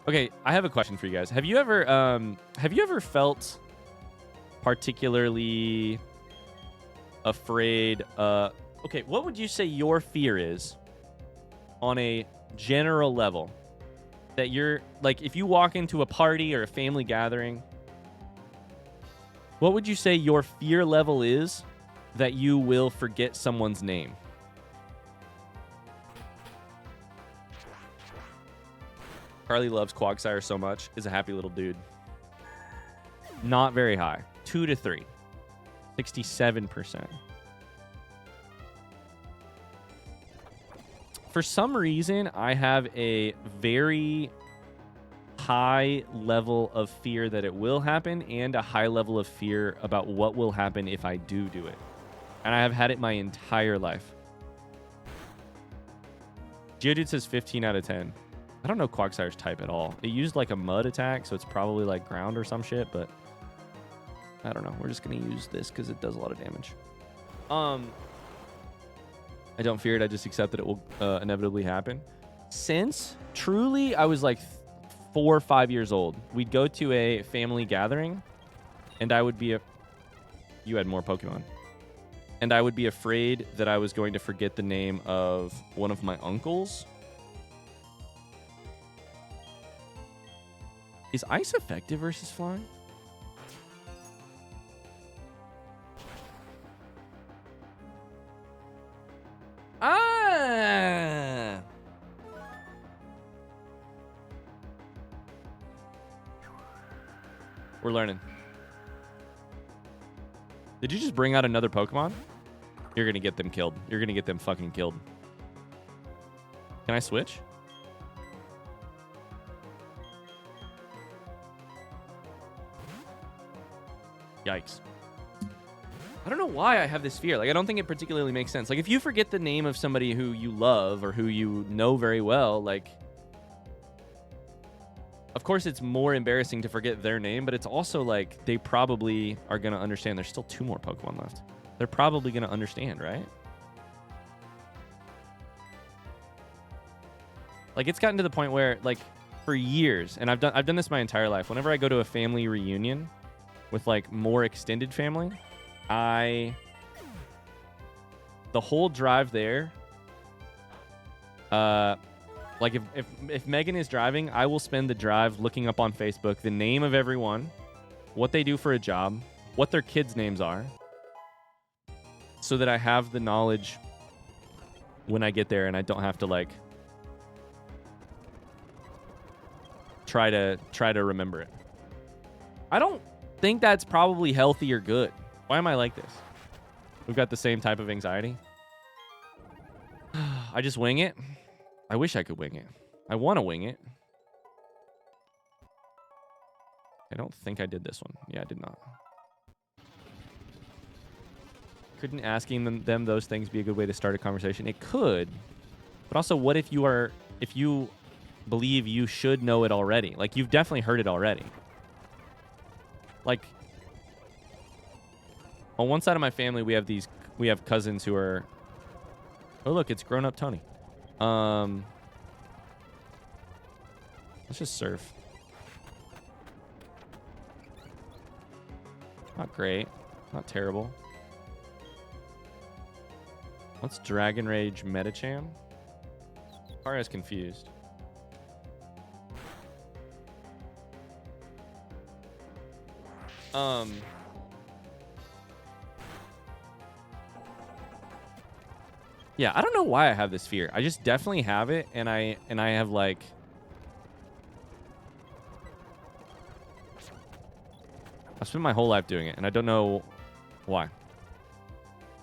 Okay, I have a question for you guys. Have you ever felt particularly afraid? Okay, what would you say your fear is on a general level? That you're like, if you walk into a party or a family gathering, what would you say your fear level is that you will forget someone's name? Carly loves Quagsire so much. Is a happy little dude. Not very high. 2 to 3. 67%. For some reason, I have a very high level of fear that it will happen and a high level of fear about what will happen if I do it. And I have had it my entire life. Geodude says 15 out of 10. I don't know Quagsire's type at all. It used like a mud attack, so it's probably like ground or some shit, but I don't know. We're just going to use this because it does a lot of damage. I don't fear it. I just accept that it will inevitably happen. Since truly I was like 4 or 5 years old, we'd go to a family gathering and I would be you had more Pokemon. And I would be afraid that I was going to forget the name of one of my uncles. Is ice effective versus flying? Ah! We're learning. Did you just bring out another Pokemon? You're going to get them killed. You're going to get them fucking killed. Can I switch? Yikes. I don't know why I have this fear. Like, I don't think it particularly makes sense. Like, if you forget the name of somebody who you love or who you know very well, like, of course it's more embarrassing to forget their name, but it's also like they probably are going to understand. There's still 2 more Pokemon left. They're probably going to understand, right? Like, it's gotten to the point where, like, for years, and I've done this my entire life. Whenever I go to a family reunion with like more extended family, the whole drive there, like if Megan is driving, I will spend the drive looking up on Facebook the name of everyone, what they do for a job, what their kids' names are, so that I have the knowledge when I get there and I don't have to like try to remember it. I don't think that's probably healthy or good. Why am I like this? We've got the same type of anxiety. I just wing it. I wish I could wing it. I want to wing it. I don't think I did this one. Yeah, I did not. Couldn't asking them those things be a good way to start a conversation? It could. But also, what if you believe you should know it already? Like, you've definitely heard it already. Like, on one side of my family, we have cousins who are, oh look, it's grown up Tony. Let's just surf. Not great, not terrible. What's Dragon Rage Metacham? Kara's confused. Yeah, I don't know why I have this fear. I just definitely have it, and I have like I've spent my whole life doing it, and I don't know why.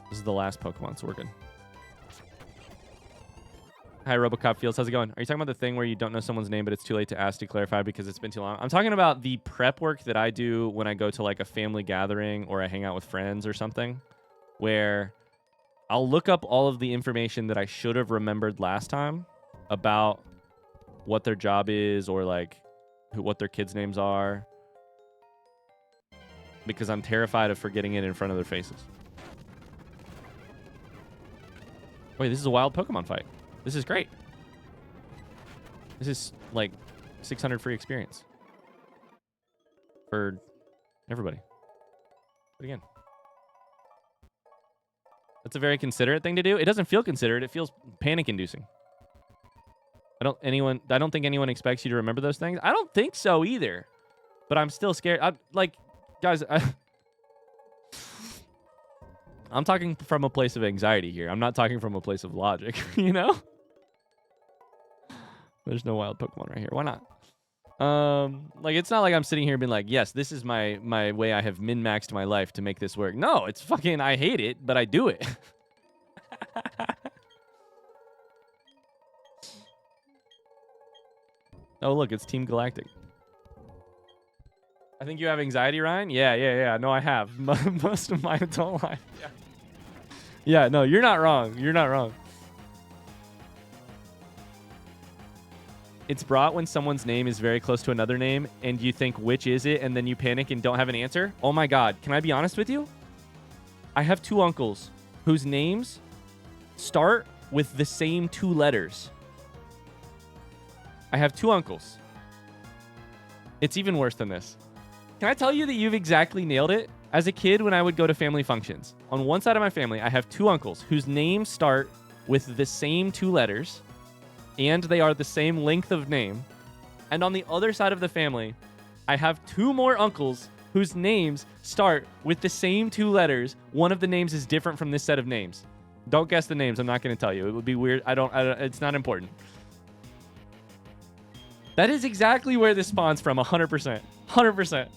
This is the last Pokemon, so we're good. Hi, Robocop Fields. How's it going? Are you talking about the thing where you don't know someone's name, but it's too late to ask to clarify because it's been too long? I'm talking about the prep work that I do when I go to like a family gathering or I hang out with friends or something, where I'll look up all of the information that I should have remembered last time about what their job is or like what their kids' names are, because I'm terrified of forgetting it in front of their faces. Wait, this is a wild Pokemon fight. This is great. This is like 600 free experience for everybody. But again, that's a very considerate thing to do. It doesn't feel considerate. It feels panic-inducing. I don't think anyone expects you to remember those things. I don't think so either. But I'm still scared. Guys, I'm talking from a place of anxiety here. I'm not talking from a place of logic, you know? There's no wild Pokemon right here. Why not? It's not like I'm sitting here being like, yes, this is my way I have min-maxed my life to make this work. No, it's fucking, I hate it, but I do it. Oh, look, it's Team Galactic. I think you have anxiety, Ryan? Yeah. No, I have. Most of my adult life. Yeah. Yeah, no, you're not wrong. You're not wrong. It's brought when someone's name is very close to another name and you think, which is it? And then you panic and don't have an answer. Oh my God. Can I be honest with you? I have 2 uncles whose names start with the same 2 letters. I have 2 uncles. It's even worse than this. Can I tell you that you've exactly nailed it? As a kid, when I would go to family functions, on one side of my family, I have 2 uncles whose names start with the same 2 letters, and they are the same length of name. And on the other side of the family, I have 2 more uncles whose names start with the same 2 letters. One of the names is different from this set of names. Don't guess the names. I'm not going to tell you. It would be weird. I don't. It's not important. That is exactly where this spawns from, 100%. 100%.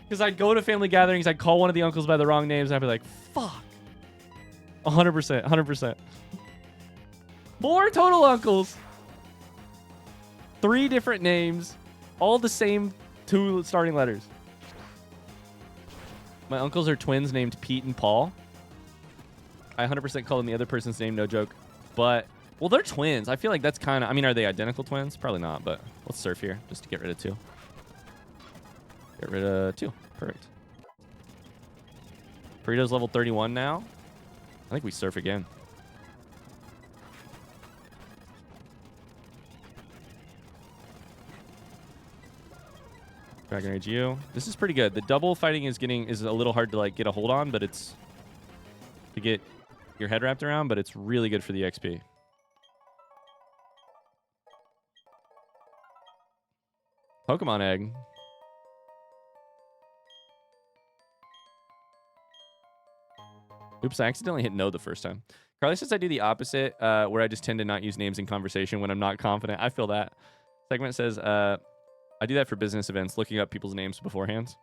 Because I'd go to family gatherings, I'd call one of the uncles by the wrong names, and I'd be like, fuck. 100%. 100%. 4 total uncles. 3 different names. All the same 2 starting letters. My uncles are twins named Pete and Paul. I 100% call them the other person's name, no joke. But, well, they're twins. I feel like that's kind of... I mean, are they identical twins? Probably not, but let's surf here just to get rid of 2. Get rid of 2. Perfect. Burrito's level 31 now. I think we surf again. Dragon Rage U. This is pretty good. The double fighting is a little hard to get a hold on, but it's to get your head wrapped around, but it's really good for the XP. Pokemon Egg. Oops, I accidentally hit no the first time. Carly says I do the opposite, where I just tend to not use names in conversation when I'm not confident. I feel that. Segment says, I do that for business events, looking up people's names beforehand.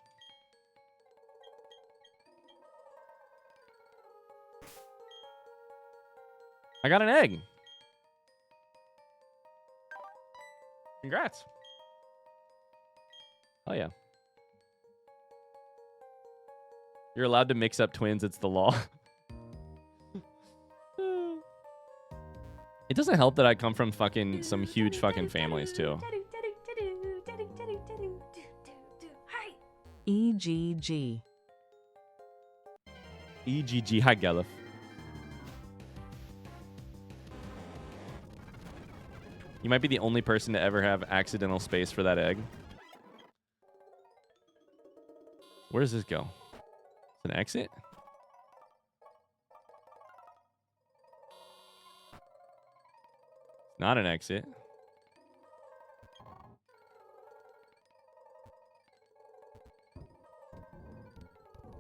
I got an egg. Congrats. Oh, yeah. You're allowed to mix up twins. It's the law. It doesn't help that I come from some huge fucking families, too. EGG. EGG. Hi, Galef. You might be the only person to ever have accidental space for that egg. Where does this go? It's an exit? Not an exit.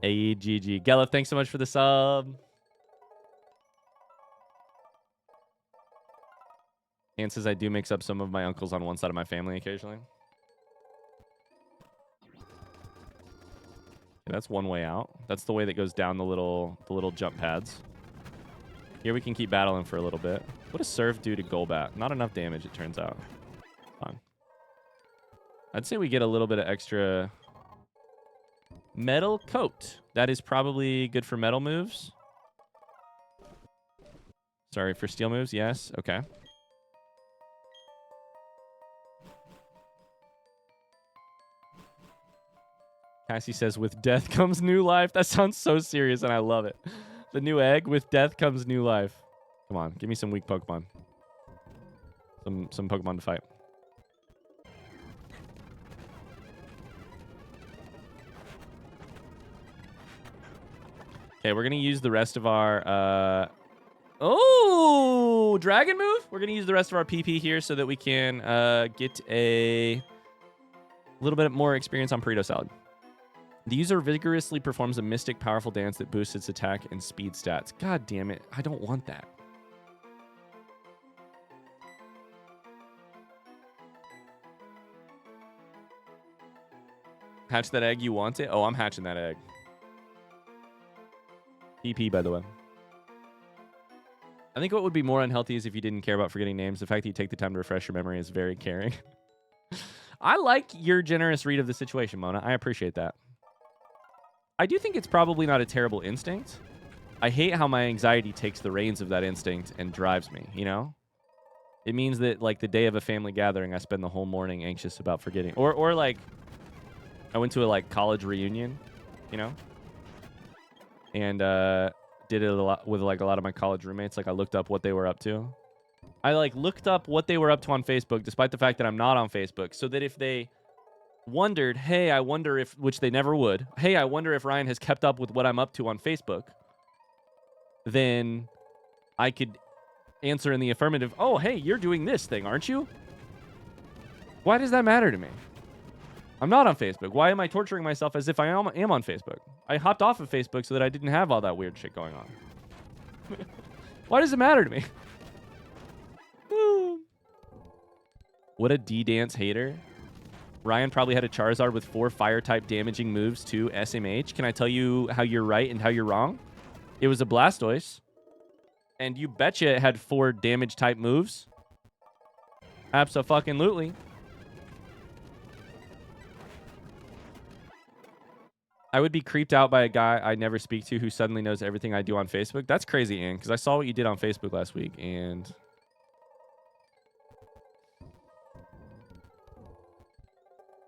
AGG. Galef, thanks so much for the sub. Ann says I do mix up some of my uncles on one side of my family occasionally. Yeah, that's one way out. That's the way that goes down the little jump pads. Here we can keep battling for a little bit. What does Surf do to Golbat? Not enough damage, it turns out. Fine. I'd say we get a little bit of extra metal coat. That is probably good for metal moves. Sorry, for steel moves, yes. Okay. Cassie says, with death comes new life. That sounds so serious, and I love it. The new egg, with death comes new life. Come on, give me some weak Pokemon. Some Pokemon to fight. Okay, we're going to use the rest of our... Oh, dragon move. We're going to use the rest of our PP here so that we can get a little bit more experience on Burrito Salad. The user vigorously performs a mystic powerful dance that boosts its attack and speed stats. God damn it. I don't want that. Hatch that egg. You want it? Oh, I'm hatching that egg. PP, by the way. I think what would be more unhealthy is if you didn't care about forgetting names. The fact that you take the time to refresh your memory is very caring. I like your generous read of the situation, Mona. I appreciate that. I do think it's probably not a terrible instinct. I hate how my anxiety takes the reins of that instinct and drives me, you know? It means that, like, the day of a family gathering, I spend the whole morning anxious about forgetting. Or like, I went to a, like, college reunion, you know? And, did it a lot with like a lot of my college roommates. Like I looked up what they were up to. I like looked up what they were up to on Facebook, despite the fact that I'm not on Facebook, so that if they wondered, hey, I wonder if, which they never would, hey, I wonder if Ryan has kept up with what I'm up to on Facebook, then I could answer in the affirmative. Oh, hey, you're doing this thing, aren't you? Why does that matter to me? I'm not on Facebook. Why am I torturing myself as if I am on Facebook? I hopped off of Facebook so that I didn't have all that weird shit going on. Why does it matter to me? What a D-Dance hater. Ryan probably had a Charizard with 4 fire-type damaging moves too, SMH. Can I tell you how you're right and how you're wrong? It was a Blastoise. And you betcha it had 4 damage-type moves. Abso-fucking-lutely. I would be creeped out by a guy I never speak to who suddenly knows everything I do on Facebook. That's crazy, Ian, because I saw what you did on Facebook last week, and...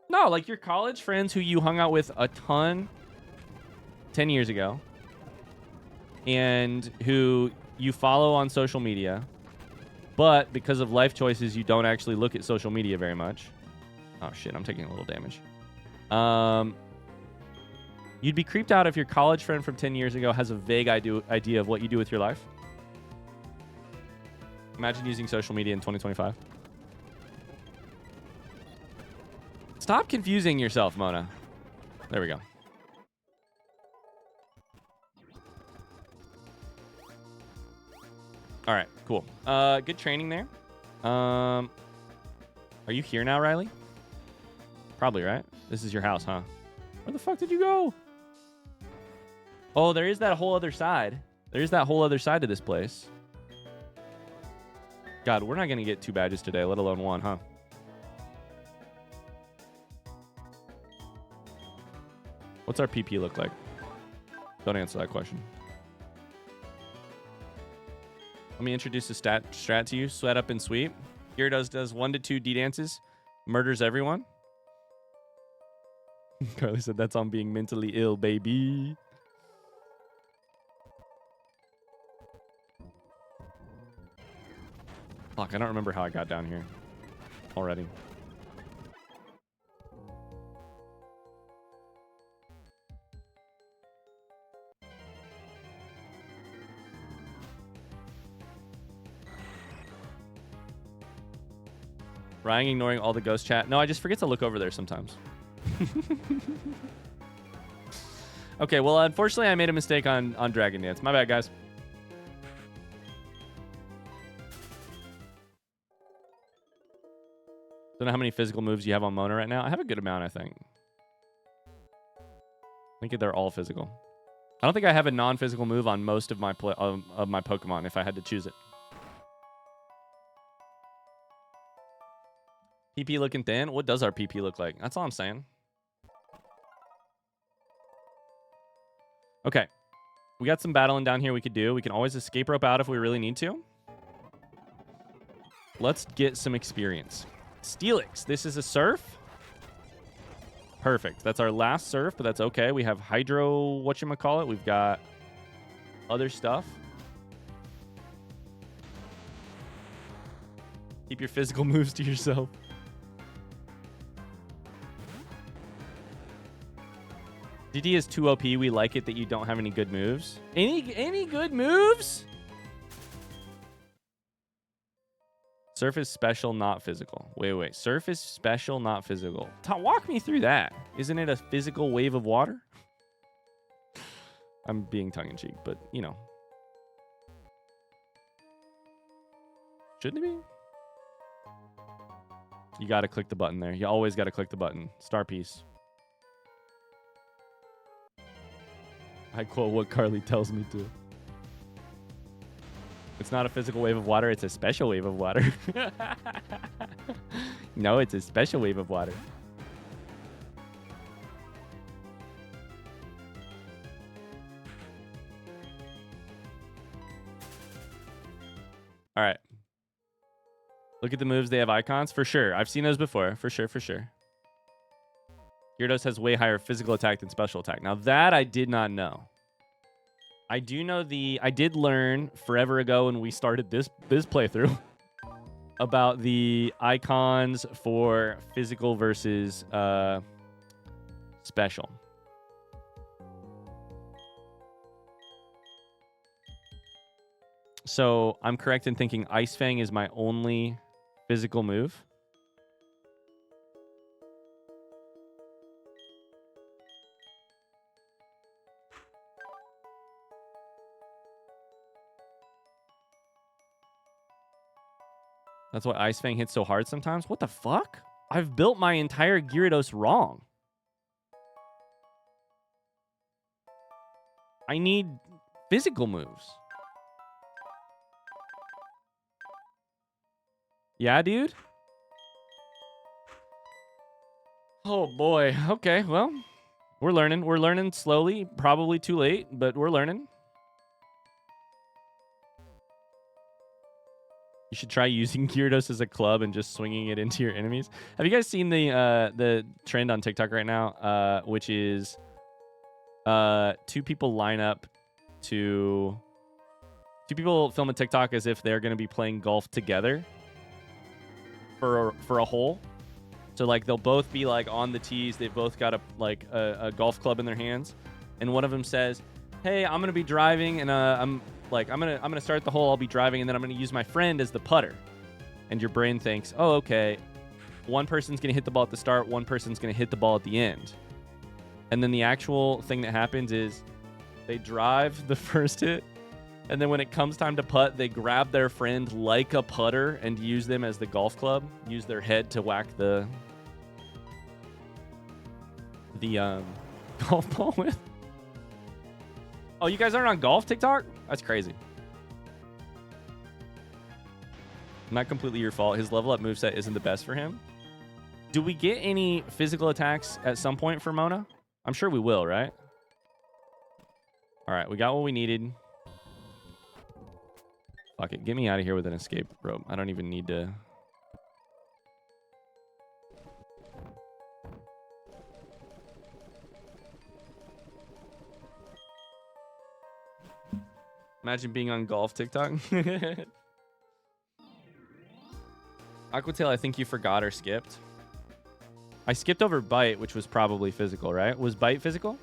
No, like your college friends who you hung out with a ton 10 years ago, and who you follow on social media, but because of life choices, you don't actually look at social media very much. Oh, shit, I'm taking a little damage. You'd be creeped out if your college friend from 10 years ago has a vague idea of what you do with your life. Imagine using social media in 2025. Stop confusing yourself, Mona. There we go. All right, cool. Good training there. Are you here now, Riley? Probably, right? This is your house, huh? Where the fuck did you go? Oh, there is that whole other side. There's that whole other side to this place. God, we're not going to get 2 badges today, let alone 1, huh? What's our PP look like? Don't answer that question. Let me introduce the strat to you. Sweat up and sweep. Gyarados does 1 to 2 D-dances. Murders everyone. Carly said that's on being mentally ill, baby. Fuck, I don't remember how I got down here already. Ryan ignoring all the ghost chat. No, I just forget to look over there sometimes. Okay, well, unfortunately, I made a mistake on Dragon Dance. My bad, guys. Don't know how many physical moves you have on Mona right now. I have a good amount, I think. I think they're all physical. I don't think I have a non-physical move on most of my Pokemon if I had to choose it. PP looking thin? What does our PP look like? That's all I'm saying. Okay. We got some battling down here we could do. We can always escape rope out if we really need to. Let's get some experience. Steelix. This is a surf. Perfect. That's our last surf, but that's okay. We have Hydro, whatchamacallit. We've got other stuff. Keep your physical moves to yourself. GD is too OP. We like it that you don't have any good moves. Any good moves? Surface special, not physical. Wait. Surface special, not physical. Walk me through that. Isn't it a physical wave of water? I'm being tongue-in-cheek, but, you know. Shouldn't it be? You got to click the button there. You always got to click the button. Star piece. I quote what Carly tells me to. It's not a physical wave of water. It's a special wave of water. No, it's a special wave of water. All right. Look at the moves. They have icons. For sure. I've seen those before. For sure. Gyarados has way higher physical attack than special attack. Now, that I did not know. I do know I did learn forever ago when we started this playthrough about the icons for physical versus special. So I'm correct in thinking Ice Fang is my only physical move. That's why Ice Fang hits so hard sometimes. What the fuck? I've built my entire Gyarados wrong. I need physical moves. Yeah, dude? Oh, boy. Okay, well, we're learning. We're learning slowly. Probably too late, but we're learning. You should try using Gyarados as a club and just swinging it into your enemies. Have you guys seen the trend on TikTok right now, which is two people film a TikTok as if they're going to be playing golf together for a hole. So like they'll both be like on the tees. They've both got a golf club in their hands, and one of them says, "Hey, I'm going to be driving, and I'm gonna start the hole. I'll be driving, and then I'm gonna use my friend as the putter." And your brain thinks, "Oh, okay. One person's gonna hit the ball at the start. One person's gonna hit the ball at the end." And then the actual thing that happens is they drive the first hit, and then when it comes time to putt, they grab their friend like a putter and use them as the golf club. Use their head to whack the golf ball with. Oh, you guys aren't on golf TikTok? That's crazy. Not completely your fault. His level up moveset isn't the best for him. Do we get any physical attacks at some point for Mona? I'm sure we will, right? All right, we got what we needed. Fuck it. Get me out of here with an escape rope. I don't even need to... Imagine being on golf TikTok. Aquatail, I think you forgot or skipped. I skipped over Bite, which was probably physical, right? Was Bite physical?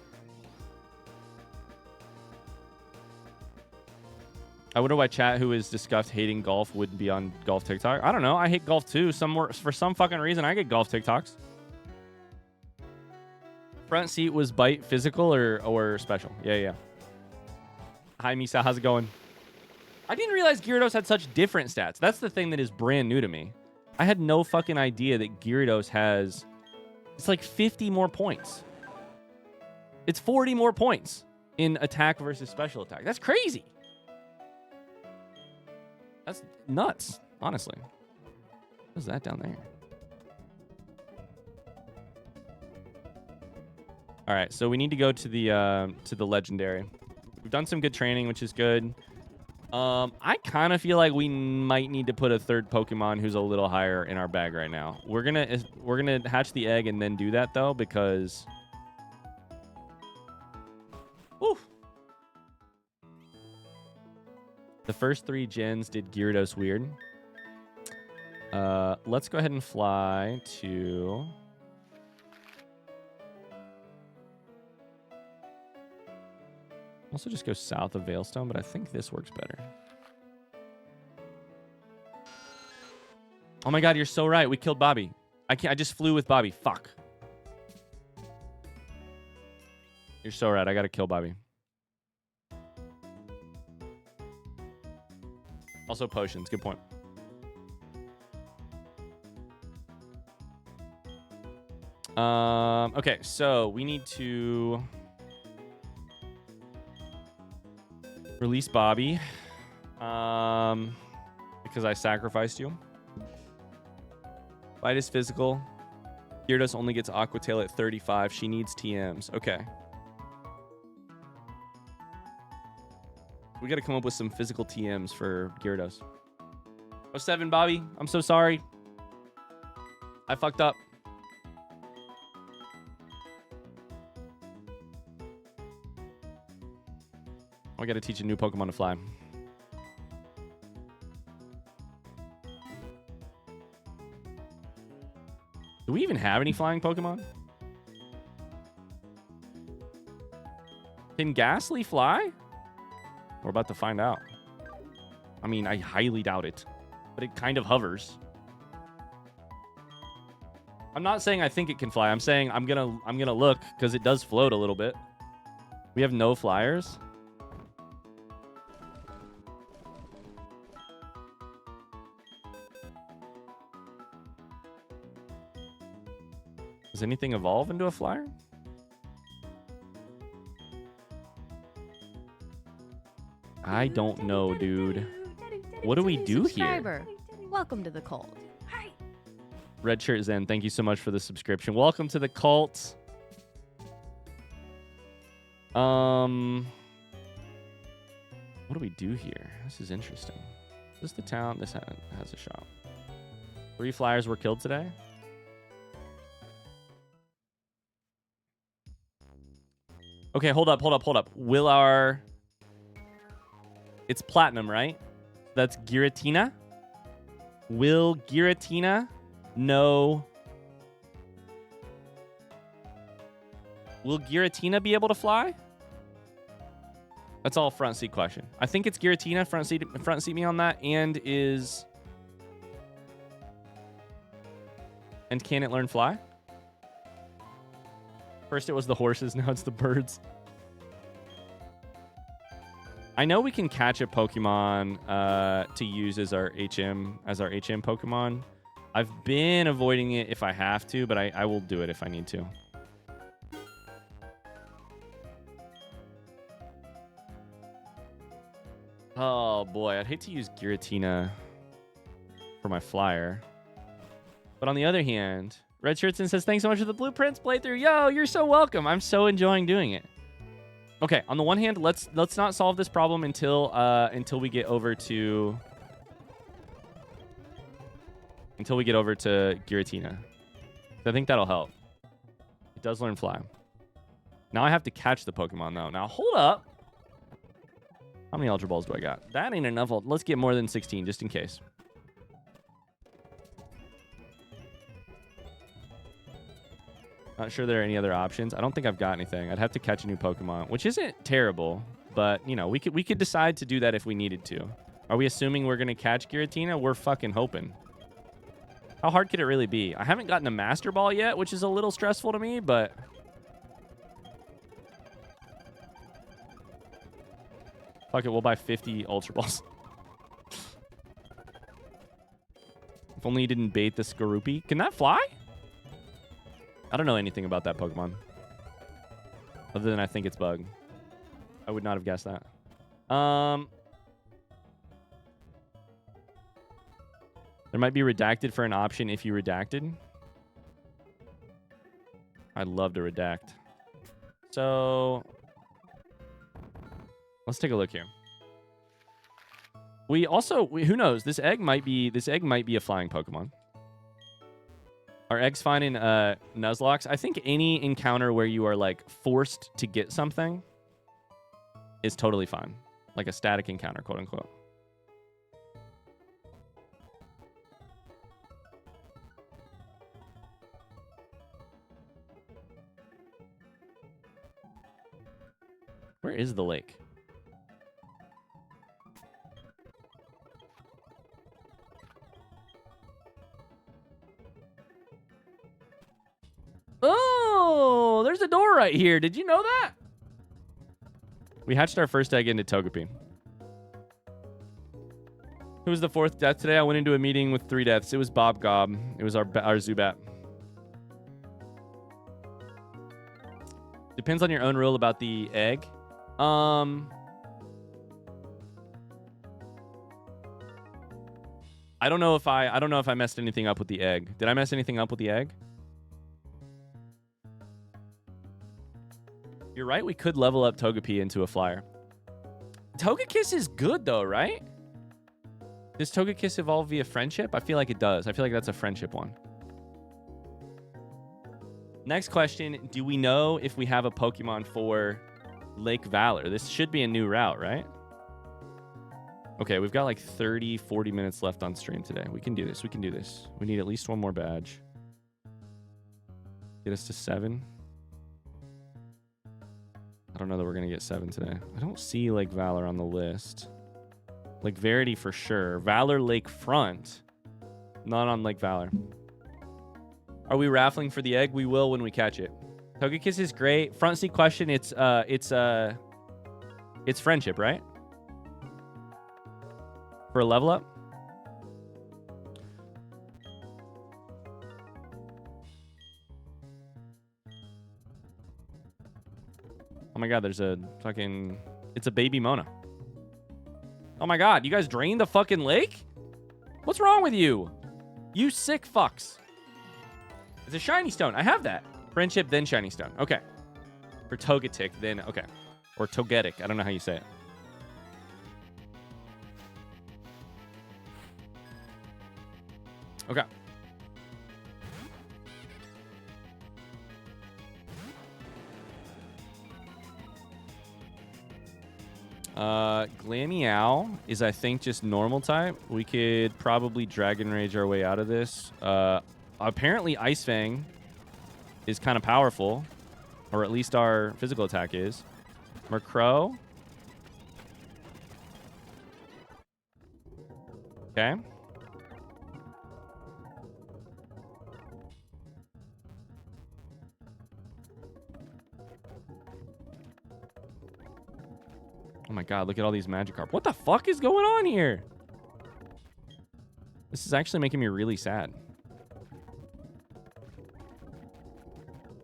I wonder why chat who is discussed hating golf wouldn't be on golf TikTok. I don't know. I hate golf too. For some fucking reason, I get golf TikToks. Front seat was Bite physical or special? Yeah. Hi, Misa. How's it going? I didn't realize Gyarados had such different stats. That's the thing that is brand new to me. I had no fucking idea that Gyarados has... It's like 50 more points. It's 40 more points in attack versus special attack. That's crazy. That's nuts, honestly. What's that down there? All right, so we need to go to the legendary. We've done some good training, which is good. I kind of feel like we might need to put a third Pokemon who's a little higher in our bag right now. We're gonna hatch the egg and then do that though, because the first 3 gens did Gyarados weird. Let's go ahead and fly to... Also just go south of Veilstone, but I think this works better. Oh my god, you're so right. We killed Bobby. I just flew with Bobby. Fuck. You're so right. I gotta kill Bobby. Also potions. Good point. Okay, so we need to release Bobby. Because I sacrificed you. Fight is physical. Gyarados only gets Aqua Tail at 35. She needs TMs. Okay. We got to come up with some physical TMs for Gyarados. Oh, 7, Bobby. I'm so sorry. I fucked up. I got to teach a new Pokemon to fly. Do we even have any flying Pokemon? Can Ghastly fly? We're about to find out. I mean, I highly doubt it, but it kind of hovers. I'm not saying I think it can fly. I'm saying I'm gonna look because it does float a little bit. We have no flyers. Does anything evolve into a flyer? I don't know, dude. What do we do here? Welcome to the cult. Hi. Red Shirt Zen, thank you so much for the subscription. Welcome to the cult. What do we do here? This is interesting. This is the town. This has a shop. 3 flyers were killed today. Okay, hold up. Will our... It's Platinum, right? That's Giratina. Will Giratina know... Will Giratina be able to fly? That's all front seat question. I think it's Giratina. Front seat me on that. And is... And can it learn fly? First it was the horses, now it's the birds. I know we can catch a Pokemon to use as our HM Pokemon. I've been avoiding it if I have to, but I will do it if I need to. Oh boy, I'd hate to use Giratina for my flyer. But on the other hand, Red Shirtson says, thanks so much for the Blueprints playthrough. Yo, you're so welcome. I'm so enjoying doing it. Okay, on the one hand, let's not solve this problem until we get over to Giratina. I think that'll help. It does learn fly. Now I have to catch the Pokemon though. Now hold up. How many Ultra Balls do I got? That ain't enough. Let's get more than 16 just in case. Not sure there are any other options. I don't think I've got anything. I'd have to catch a new Pokemon, which isn't terrible, but you know, we could decide to do that if we needed to. Are we assuming we're gonna catch Giratina? We're fucking hoping. How hard could it really be? I haven't gotten a Master Ball yet, which is a little stressful to me, but fuck it, we'll buy 50 Ultra Balls. If only you didn't bait the Skorupi. Can that fly? I don't know anything about that Pokemon. Other than I think it's bug. I would not have guessed that. There might be redacted for an option if you redacted. I'd love to redact. So let's take a look here. Who knows? This egg might be a flying Pokemon. Are eggs fine in Nuzlocks? I think any encounter where you are like forced to get something is totally fine. Like a static encounter, quote unquote. Where is the lake? Oh, there's a door right here. Did you know that? We hatched our first egg into Togepi. Who was the 4th death today? I went into a meeting with 3 deaths. It was Bob Gob. It was our Zubat. Depends on your own rule about the egg. I don't know if I messed anything up with the egg. Did I mess anything up with the egg? You're right. We could level up Togepi into a flyer. Togekiss is good though, right? Does Togekiss evolve via friendship? I feel like it does. I feel like that's a friendship one. Next question. Do we know if we have a Pokemon for Lake Valor? This should be a new route, right? Okay, we've got like 30, 40 minutes left on stream today. We can do this. We can do this. We need at least one more badge. Get us to 7. I don't know that we're going to get 7 today. I don't see Lake Valor on the list. Lake Verity for sure. Valor Lakefront. Not on Lake Valor. Are we raffling for the egg? We will when we catch it. Togekiss is great. Front seat question. It's friendship, right? For a level up? Oh my god, there's a fucking... It's a baby Mona. Oh my god, you guys drained the fucking lake? What's wrong with you? You sick fucks. It's a shiny stone. I have that. Friendship, then shiny stone. Okay. For Togetic, then... Okay. Or Togetic. I don't know how you say it. Okay. Glameow is, I think, just normal type. We could probably Dragon Rage our way out of this. Apparently, Ice Fang is kind of powerful. Or at least our physical attack is. Murkrow. Okay. Oh my god, look at all these Magikarp. What the fuck is going on here? This is actually making me really sad.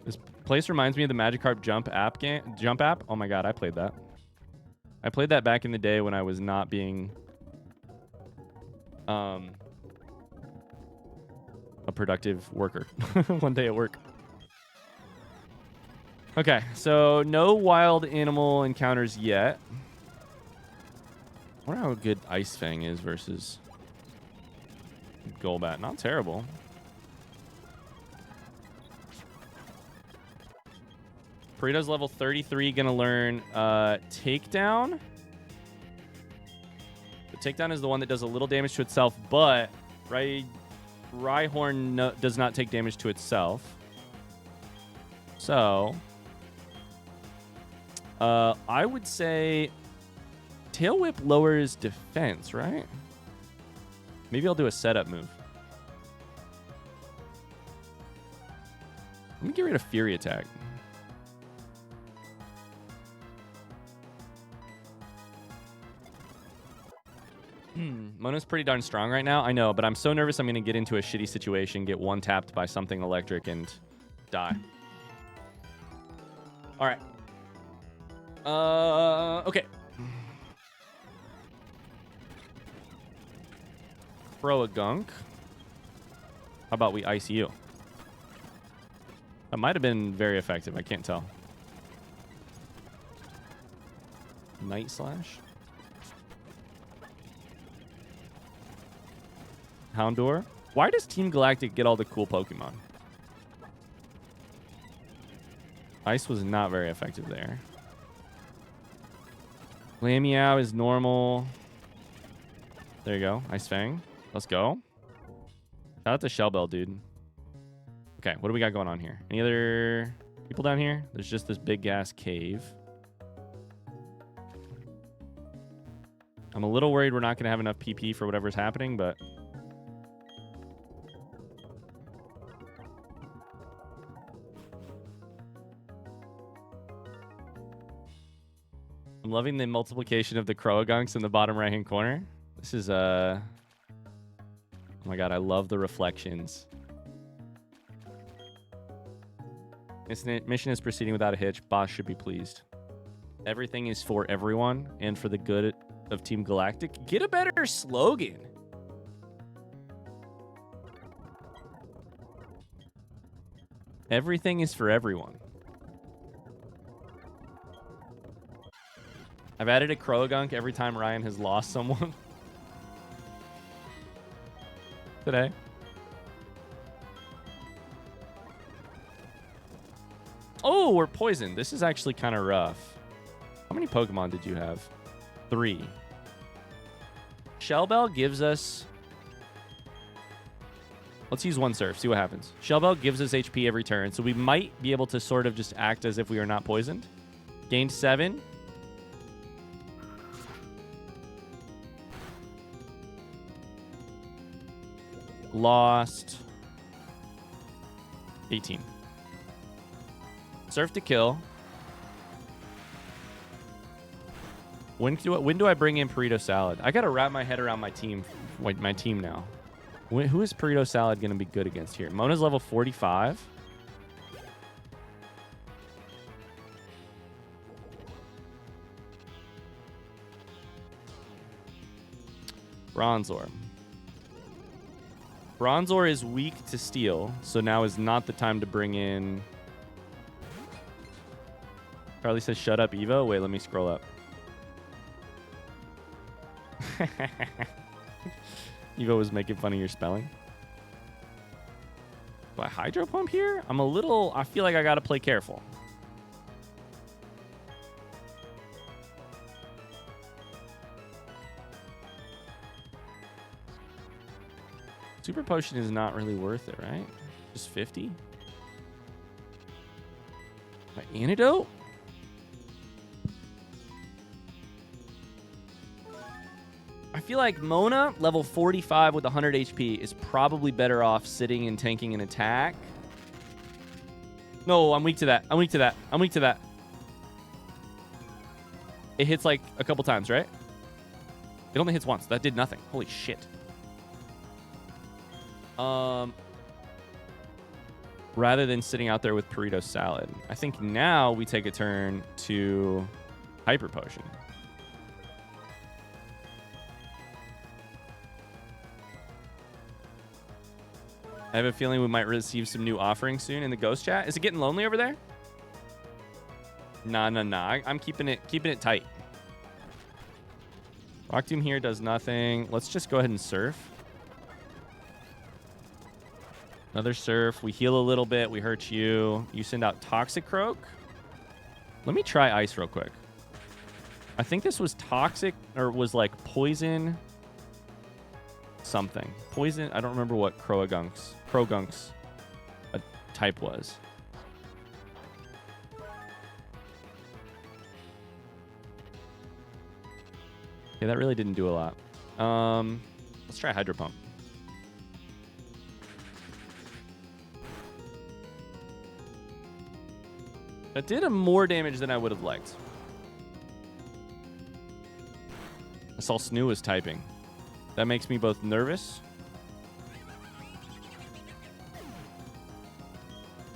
This place reminds me of the Magikarp Jump app. Oh my god, I played that. I played that back in the day when I was not being a productive worker. One day at work. Okay, so no wild animal encounters yet. I wonder how good Ice Fang is versus Golbat. Not terrible. Burrito's level 33, gonna learn Takedown. The Takedown is the one that does a little damage to itself, but Rhyhorn does not take damage to itself. So, I would say Tail Whip lowers defense, right? Maybe I'll do a setup move. Let me get rid of Fury Attack. Mona's pretty darn strong right now. I know, but I'm so nervous I'm going to get into a shitty situation, get one-tapped by something electric, and die. All right. Okay. Throw a gunk. How about we ice you? That might have been very effective. I can't tell. Night Slash. Houndour. Why does Team Galactic get all the cool Pokemon? Ice was not very effective there. Glameow is normal. There you go. Ice Fang. Let's go. Shout out to Shellbell, dude. Okay, what do we got going on here? Any other people down here? There's just this big-ass cave. I'm a little worried we're not going to have enough PP for whatever's happening, but... I'm loving the multiplication of the Croagunks in the bottom right-hand corner. This is, oh my god, I love the reflections. Mission is proceeding without a hitch. Boss should be pleased. Everything is for everyone and for the good of Team Galactic. Get a better slogan. Everything is for everyone. I've added a Croagunk every time Ryan has lost someone today. Oh, we're poisoned. This is actually kind of rough. How many Pokemon did you have? 3. Shellbell gives us... Let's use one Surf, see what happens. Shellbell gives us HP every turn, so we might be able to sort of just act as if we are not poisoned. Gained 7. Lost 18. Surf to kill. When do I bring in Burrito Salad? I gotta wrap my head around my team now. Who is Burrito Salad gonna be good against here? Mona's level 45. Bronzor. Bronzor is weak to steel, so now is not the time to bring in... Charlie says, shut up, Evo. Wait, let me scroll up. Evo was making fun of your spelling. Do I Hydro Pump here? I feel like I gotta play careful. Super Potion is not really worth it, right? Just 50? My Antidote? I feel like Mona, level 45 with 100 HP, is probably better off sitting and tanking an attack. No, I'm weak to that. I'm weak to that. I'm weak to that. It hits like a couple times, right? It only hits once. That did nothing. Holy shit. Rather than sitting out there with Burrito Salad, I think now we take a turn to Hyper Potion. I have a feeling we might receive some new offerings soon in the ghost chat. Is it getting lonely over there? Nah. I'm keeping it tight. Rock Tomb here does nothing. Let's just go ahead and surf. Another surf. We heal a little bit. We hurt you. You send out Toxic Croak. Let me try ice real quick. I think this was toxic or was like poison something. Poison. I don't remember what Croagunk's type was. Okay, that really didn't do a lot. Let's try Hydro Pump. That did more damage than I would have liked. I saw Snoo was typing. That makes me both nervous.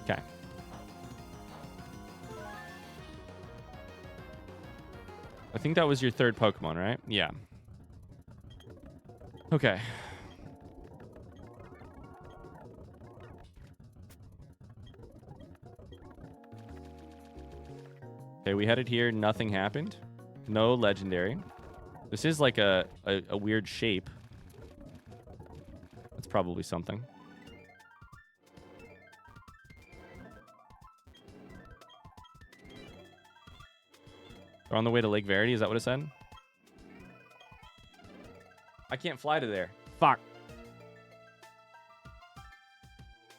Okay. I think that was your third Pokemon, right? Yeah. Okay. Okay, we headed here. Nothing happened. No legendary. This is like a weird shape. That's probably something. We're on the way to Lake Verity. Is that what it said? I can't fly to there. Fuck.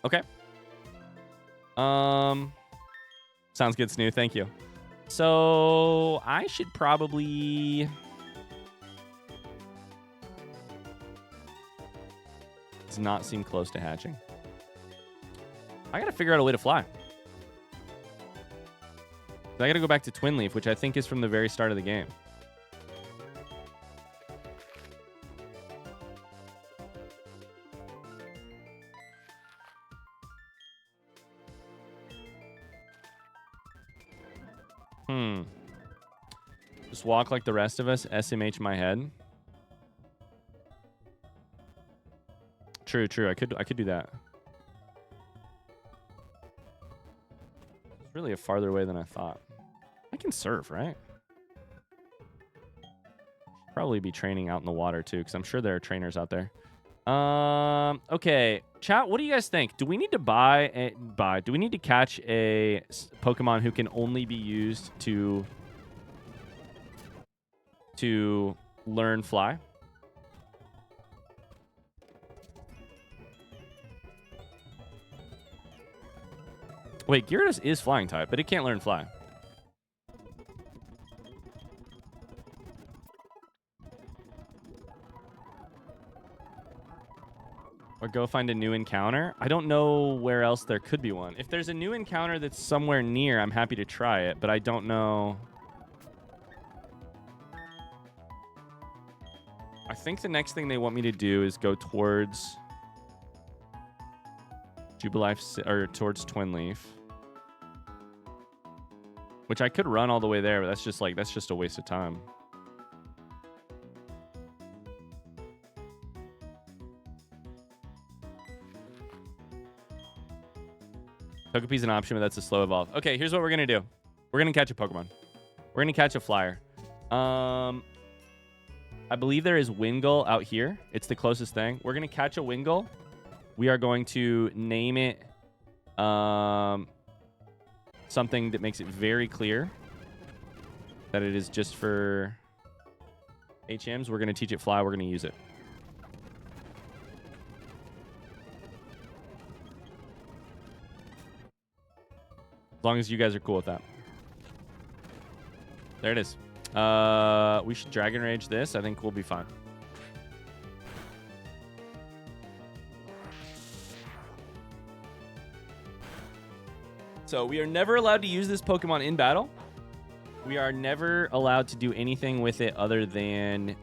Okay. Sounds good, Snoo. Thank you. So I should probably... Does not seem close to hatching. I gotta figure out a way to fly. I got to go back to Twin Leaf, which I think is from the very start of the game. Just walk like the rest of us. SMH my head. True. I could do that. It's really a farther away than I thought. I can surf, right? Probably be training out in the water too, because I'm sure there are trainers out there. Okay, chat. What do you guys think? Do we need to do we need to catch a Pokemon who can only be used to learn fly? Wait, Gyarados is flying type, but it can't learn fly. Or go find a new encounter? I don't know where else there could be one. If there's a new encounter that's somewhere near, I'm happy to try it, but I don't know. I think the next thing they want me to do is go towards Jubilife, or towards Twin Leaf. Which I could run all the way there, but that's just a waste of time. Togepi's an option, but that's a slow evolve. Okay, here's what we're gonna do. We're gonna catch a Pokemon. We're gonna catch a flyer. I believe there is Wingull out here. It's the closest thing. We're gonna catch a Wingull. We are going to name it something that makes it very clear that it is just for HMs. We're gonna teach it fly. We're gonna use it. As long as you guys are cool with that. There it is. We should Dragon Rage this. I think we'll be fine. So we are never allowed to use this Pokemon in battle. We are never allowed to do anything with it other than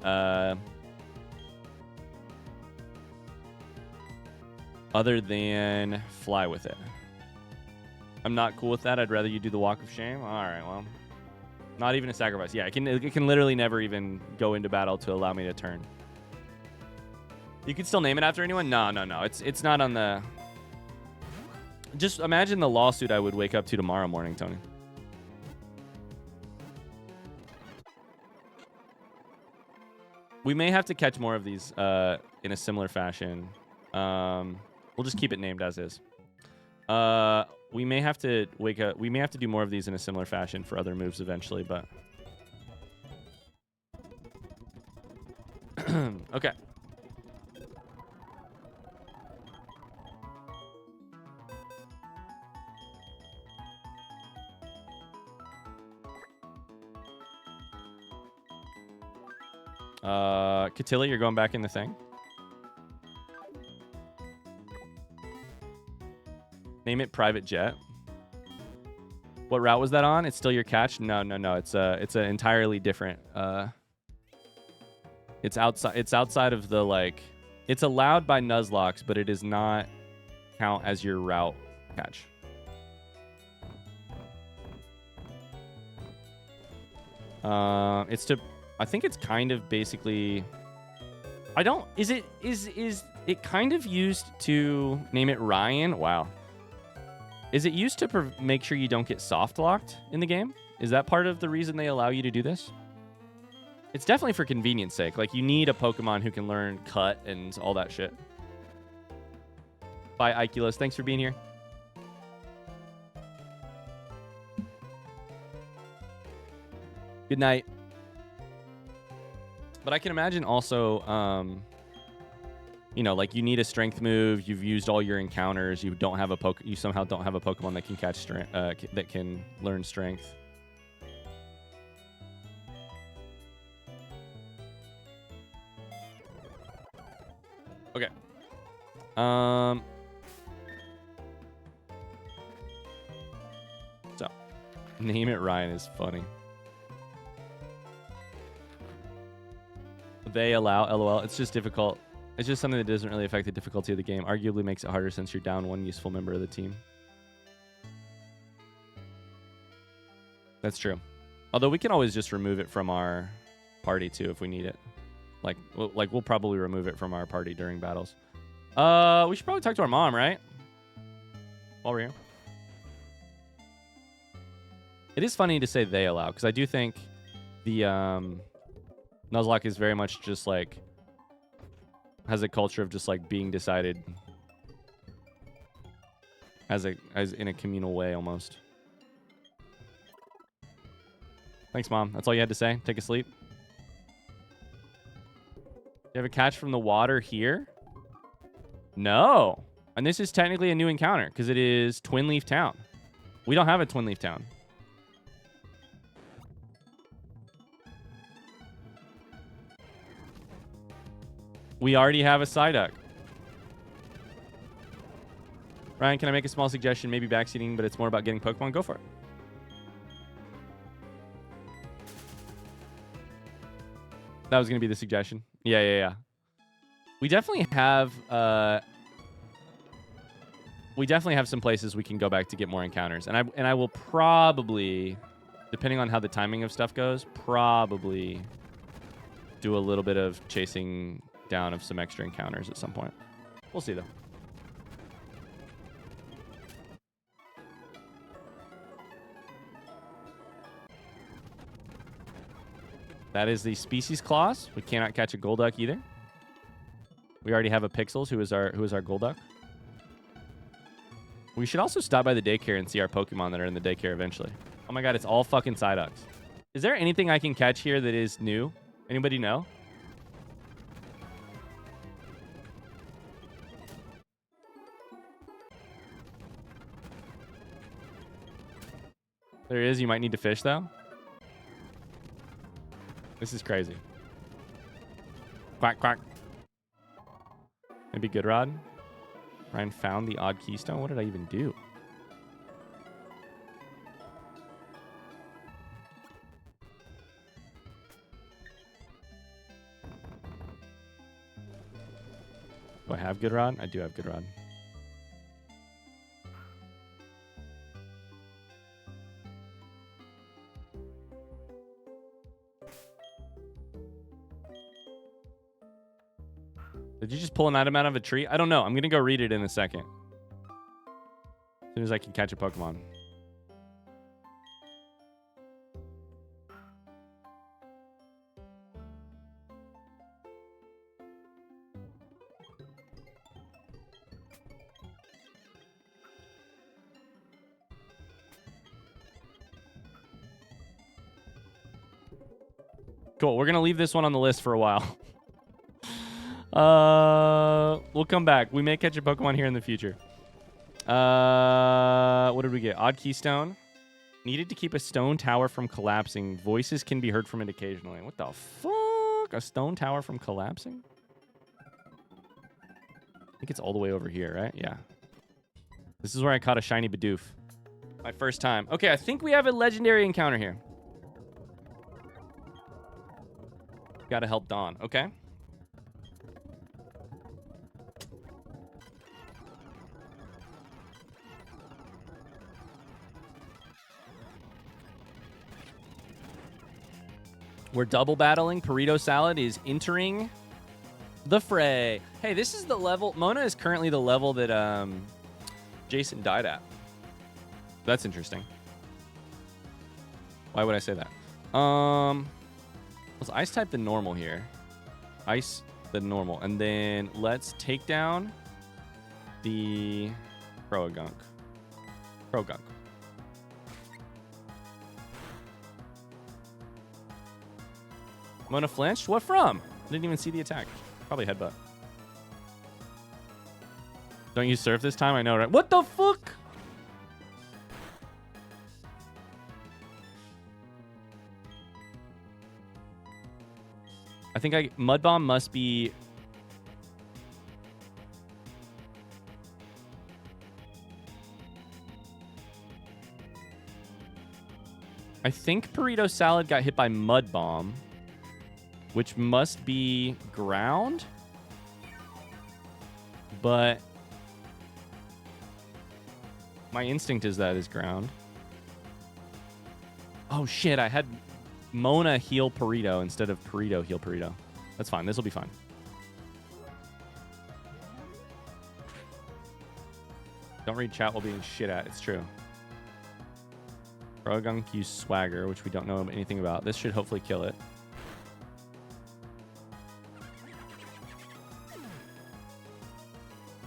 fly with it. I'm not cool with that. I'd rather you do the Walk of Shame. All right, well, not even a sacrifice. Yeah, it can literally never even go into battle to allow me to turn. You can still name it after anyone? No. It's not on the... Just imagine the lawsuit I would wake up to tomorrow morning, Tony. We may have to catch more of these in a similar fashion. We'll just keep it named as is. We may have to we may have to do more of these in a similar fashion for other moves eventually, but okay. Catilla, you're going back in the thing. Name it Private Jet. What route was that on? It's still your catch? No. It's an entirely different. It's outside of the, like, it's allowed by Nuzlocke, but it does not count as your route catch. I think it's kind of basically. Is it kind of used to name it Ryan? Wow. Is it used to make sure you don't get soft locked in the game? Is that part of the reason they allow you to do this? It's definitely for convenience sake. Like, you need a Pokemon who can learn cut and all that shit. Bye, Iculus. Thanks for being here. Good night. But I can imagine also, you know, like, you need a strength move. You've used all your encounters. You somehow don't have a Pokemon that can catch strength, that can learn strength. Okay. So Name it Ryan is funny. They allow LOL. It's just difficult. It's just something that doesn't really affect the difficulty of the game. Arguably makes it harder since you're down one useful member of the team. That's true. Although we can always just remove it from our party too if we need it. Like we'll probably remove it from our party during battles. We should probably talk to our mom, right? While we're here. It is funny to say they allow, because I do think the Nuzlocke is very much just like has a culture of just like being decided as in a communal way almost. Thanks, Mom. That's all you had to say? Take a sleep. You have a catch from the water here? No. And this is technically a new encounter because it is Twin Leaf Town. We don't have a Twin Leaf Town. We already have a Psyduck. Ryan, can I make a small suggestion? Maybe backseating, but it's more about getting Pokemon. Go for it. That was going to be the suggestion. Yeah. We definitely have some places we can go back to get more encounters. And I will probably, depending on how the timing of stuff goes, probably do a little bit of chasing down of some extra encounters at some point. We'll see though. That is the species clause. We cannot catch a Golduck either. We already have a Pixels who is our Golduck. We should also stop by the daycare and see our Pokemon that are in the daycare eventually. Oh my god, it's all fucking Psyducks. Is there anything I can catch here that is new? Anybody know? There is. You might need to fish though. This is crazy. Quack, quack. Maybe Good Rod. Ryan found the odd keystone. What did I even do? Do I have Good Rod? I do have Good Rod. Did you just pull an item out of a tree? I don't know. I'm going to go read it in a second. As soon as I can catch a Pokemon. Cool. We're going to leave this one on the list for a while. We'll come back. We may catch a Pokemon here in the future. What did we get? Odd Keystone. Needed to keep a stone tower from collapsing. Voices can be heard from it occasionally. What the fuck? A stone tower from collapsing? I think it's all the way over here, right? Yeah. This is where I caught a shiny Bidoof. My first time. Okay, I think we have a legendary encounter here. Gotta help Dawn. Okay. We're double battling. Burrito Salad is entering the fray. Hey, this is the level. Mona is currently the level that Jason died at. That's interesting. Why would I say that? Let's ice type the normal here. Ice the normal. And then let's take down the Progunk. Mona flinched? What from? Didn't even see the attack. Probably headbutt. Don't use surf this time? I know, right? What the fuck? I think Mud Bomb must be... I think Burrito Salad got hit by Mud Bomb, which must be ground. But my instinct is that is ground. Oh, shit. I had Mona heal Burrito instead of Burrito heal Burrito. That's fine. This will be fine. Don't read chat while being shit at. It's true. Rogunk used Swagger, which we don't know anything about. This should hopefully kill it.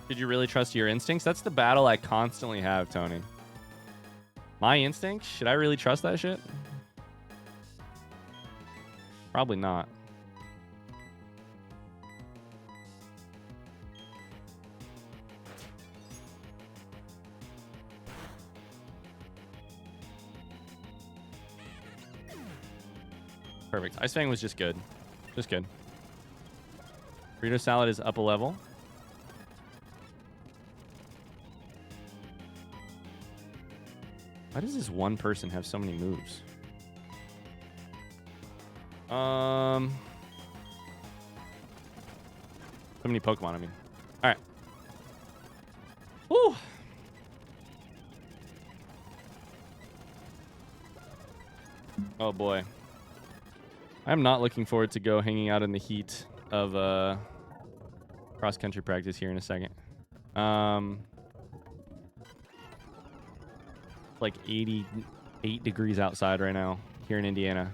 Did you really trust your instincts? That's the battle I constantly have, Tony. My instincts? Should I really trust that shit? Probably not. Perfect. Ice Fang was just good. Just good. Burrito Salad is up a level. Why does this one person have so many moves? So many Pokemon, I mean. All right. Woo! Oh, boy. I'm not looking forward to go hanging out in the heat of cross-country practice here in a second. Like 88 degrees outside right now here in Indiana.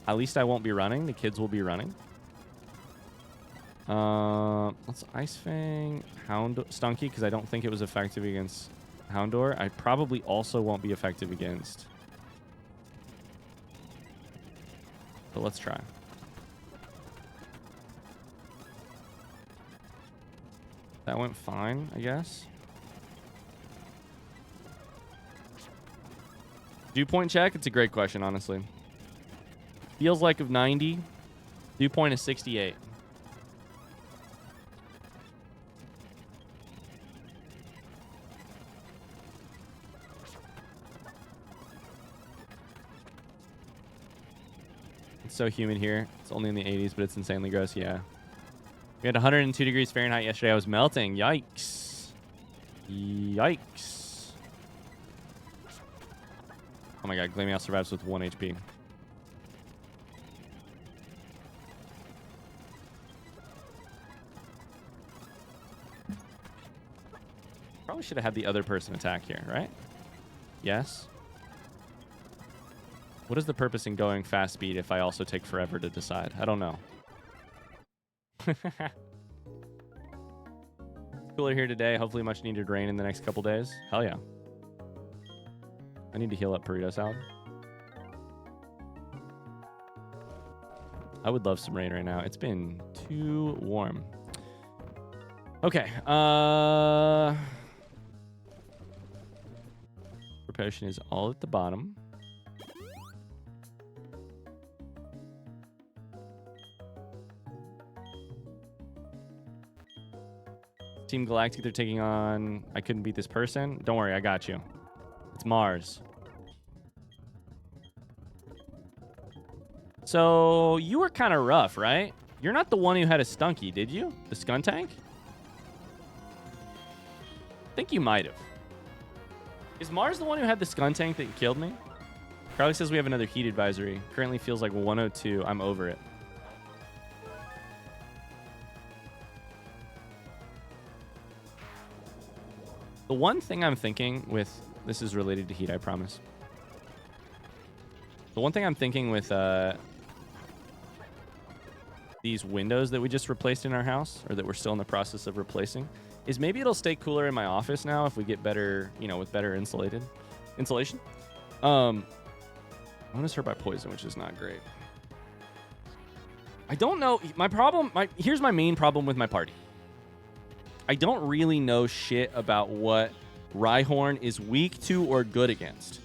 At least I won't be running. The kids will be running. Let's Ice Fang Stunky because I don't think it was effective against Houndour. I probably also won't be effective against. But let's try. That went fine, I guess. Dew point check? It's a great question, honestly. Feels like of 90. Dew point is 68. It's so humid here. It's only in the 80s, but it's insanely gross. Yeah. We had 102 degrees Fahrenheit yesterday. I was melting. Yikes. Yikes. Oh my god, Glameow survives with 1 HP. Probably should have had the other person attack here, right? Yes. What is the purpose in going fast speed if I also take forever to decide? I don't know. Cooler here today. Hopefully much needed rain in the next couple days. Hell yeah. I need to heal up Burrito Salad. I would love some rain right now. It's been too warm. Okay. Potion is all at the bottom. Team Galactic, they're taking on... I couldn't beat this person. Don't worry, I got you. It's Mars. So, you were kind of rough, right? You're not the one who had a Stunky, did you? The Skuntank? I think you might have. Is Mars the one who had the Skuntank that killed me? Carly says we have another heat advisory. Currently feels like 102. I'm over it. The one thing I'm thinking with... This is related to heat, I promise. The one thing I'm thinking with these windows that we just replaced in our house, or that we're still in the process of replacing, is maybe it'll stay cooler in my office now if we get better, you know, with better insulation. One is hurt by poison, which is not great. I don't know. Here's my main problem with my party. I don't really know shit about what Rhyhorn is weak to or good against.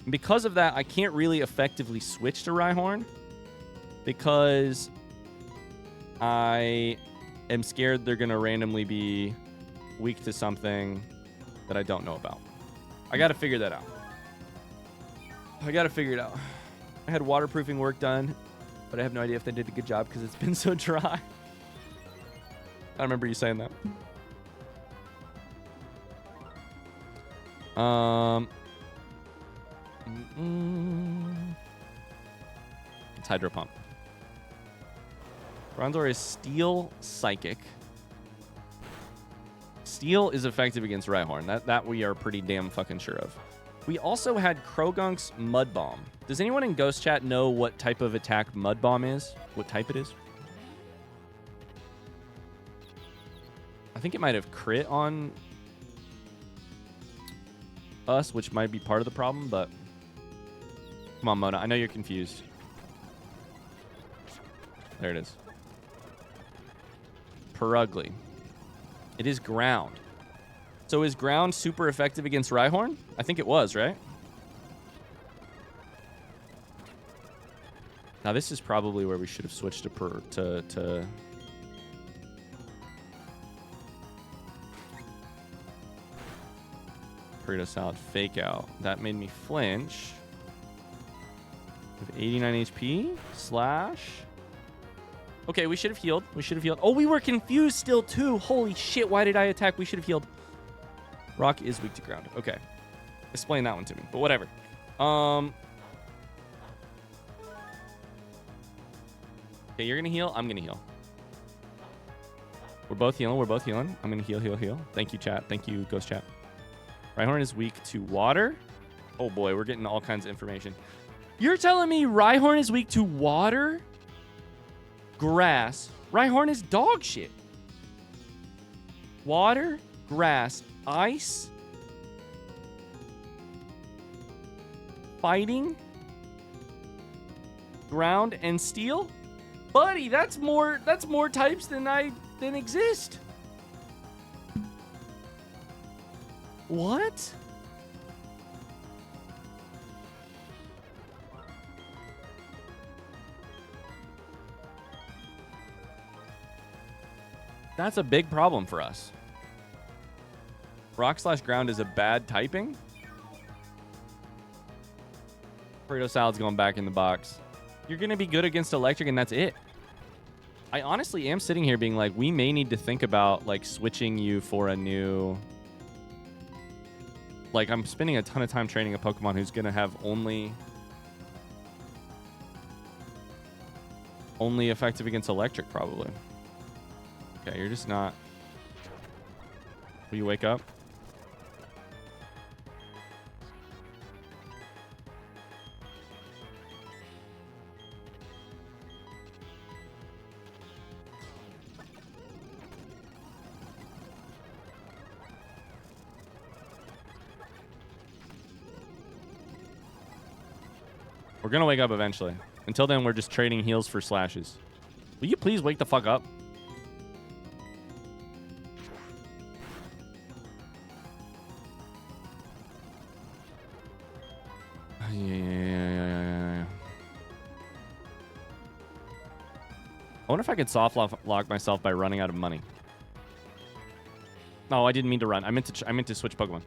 And because of that, I can't really effectively switch to Rhyhorn because I am scared they're going to randomly be weak to something that I don't know about. I got to figure that out. I got to figure it out. I had waterproofing work done, but I have no idea if they did a good job because it's been so dry. I remember you saying that. It's Hydro Pump. Bronzor is Steel Psychic. Steel is effective against Rhyhorn. That we are pretty damn fucking sure of. We also had Croagunk's Mud Bomb. Does anyone in Ghost Chat know what type of attack Mud Bomb is? What type it is? I think it might have crit on us, which might be part of the problem, but... Come on, Mona. I know you're confused. There it is. Perugly. It is ground. So is ground super effective against Rhyhorn? I think it was, right? Now this is probably where we should have switched to Burrito Salad Fake Out. That made me flinch. With 89 HP slash. Okay, we should have healed. We should have healed. Oh, we were confused still too. Holy shit, why did I attack? We should have healed. Rock is weak to ground. Okay. Explain that one to me, but whatever. Okay, you're gonna heal. I'm gonna heal. We're both healing. We're both healing. I'm gonna heal, heal, heal. Thank you, chat. Thank you, Ghost Chat. Rhyhorn is weak to water. Oh boy, we're getting all kinds of information. You're telling me Rhyhorn is weak to water? Grass. Rhyhorn is dog shit. Water, grass, ice, fighting, ground, and steel? Buddy, that's more types than exist. What? That's a big problem for us. Rock slash ground is a bad typing. Burrito Salad's going back in the box. You're going to be good against electric and that's it. I honestly am sitting here being like, we may need to think about like switching you for a new... Like I'm spending a ton of time training a Pokemon who's going to have only effective against electric probably. Okay, you're just not... Will you wake up? We're gonna wake up eventually. Until then, we're just trading heals for slashes. Will you please wake the fuck up? Yeah. I wonder if I could soft lock myself by running out of money. No, I didn't mean to run. I meant to switch Pokemon.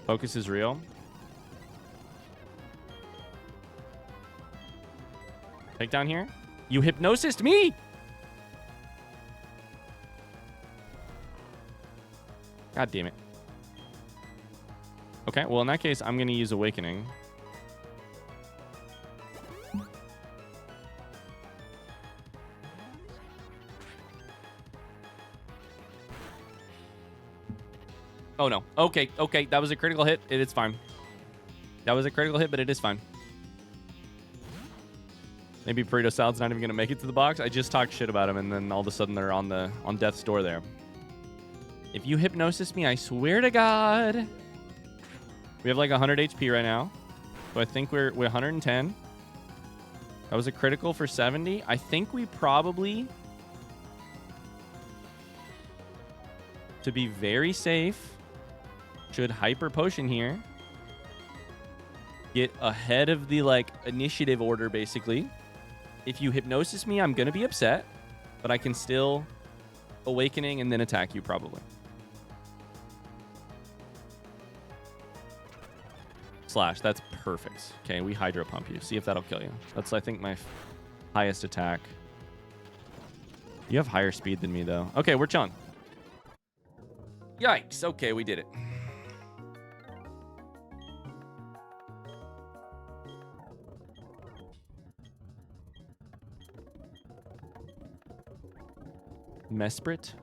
Focus is real. Take down here. You hypnosised me. God damn it. Okay, well, in that case, I'm going to use Awakening. Oh, no. Okay. That was a critical hit. It is fine. That was a critical hit, but it is fine. Maybe Burrito Salad's not even going to make it to the box. I just talked shit about him, and then all of a sudden they're on death's door there. If you hypnosis me, I swear to God. We have like 100 HP right now. So I think we're 110. That was a critical for 70. I think we probably, to be very safe, should Hyper Potion here. Get ahead of the like initiative order, basically. If you hypnosis me, I'm going to be upset. But I can still Awakening and then attack you, probably. Slash. That's perfect. Okay, we Hydro Pump you. See if that'll kill you. That's, I think, my highest attack. You have higher speed than me, though. Okay, we're chilling. Yikes. Okay, we did it. Mesprit.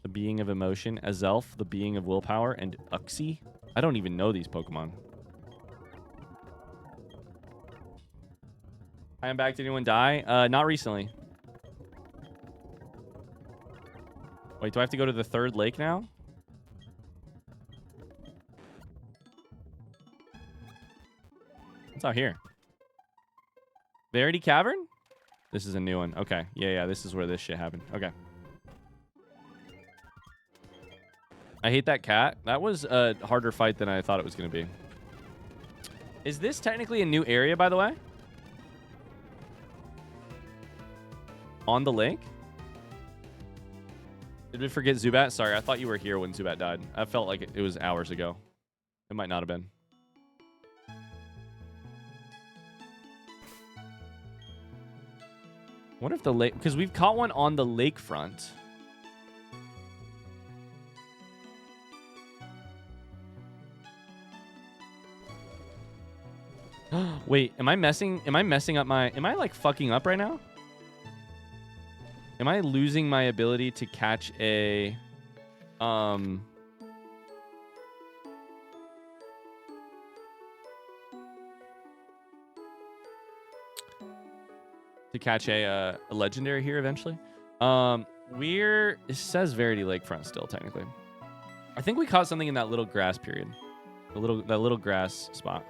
The being of emotion. Azelf, the being of willpower. And Uxie. I don't even know these Pokemon. I am back. Did anyone die? Not recently. Wait, do I have to go to the third lake now? What's out here? Verity Cavern? This is a new one. Okay. Yeah, this is where this shit happened. Okay. I hate that cat. That was a harder fight than I thought it was going to be. Is this technically a new area, by the way? On the lake? Did we forget Zubat? Sorry, I thought you were here when Zubat died. I felt like it was hours ago. It might not have been. What if the lake... Because we've caught one on the lakefront. Wait, am I messing up my... Am I, like, fucking up right now? Am I losing my ability to catch a... To catch a legendary here eventually? It says Verity Lakefront still, technically. I think we caught something in that little grass period. That little grass spot.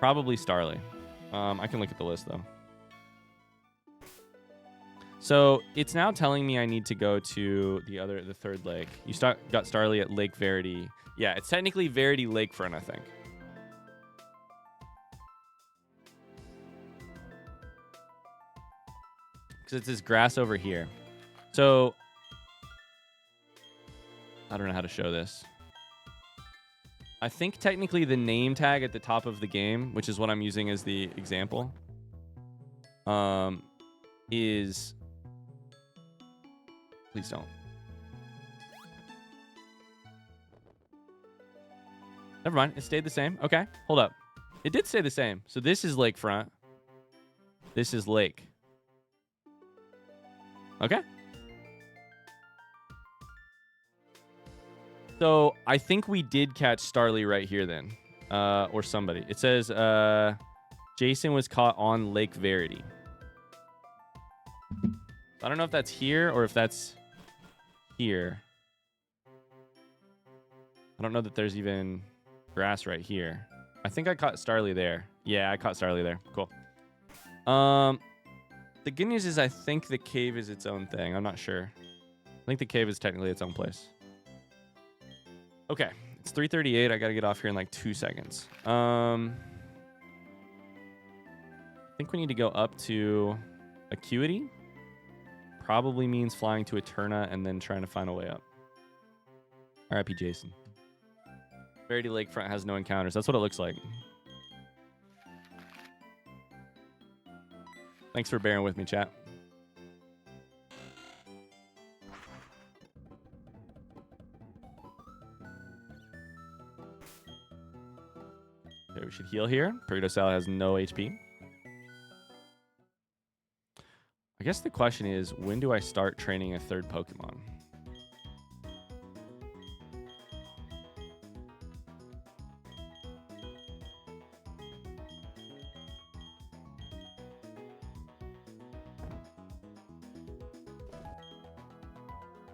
Probably Starly. I can look at the list, though. So it's now telling me I need to go to the third lake. You got Starly at Lake Verity. Yeah, it's technically Verity Lakefront, I think. Because it's this grass over here. So I don't know how to show this. I think technically the name tag at the top of the game, which is what I'm using as the example, is... Please don't. Never mind. It stayed the same. Okay. Hold up. It did stay the same. So this is lakefront. This is lake. Okay. So I think we did catch Starly right here then. Or somebody. It says Jason was caught on Lake Verity. I don't know if that's here or if that's here. I don't know that there's even grass right here. I think I caught Starly there. Yeah, I caught Starly there. Cool. The good news is I think the cave is its own thing. I'm not sure. I think the cave is technically its own place. Okay. It's 3:38. I got to get off here in like 2 seconds. I think we need to go up to Acuity. Probably means flying to Eterna and then trying to find a way up. RIP Jason. Verity Lakefront has no encounters. That's what it looks like. Thanks for bearing with me, chat. Okay, we should heal here. Perigosal has no HP. I guess the question is, when do I start training a third Pokemon?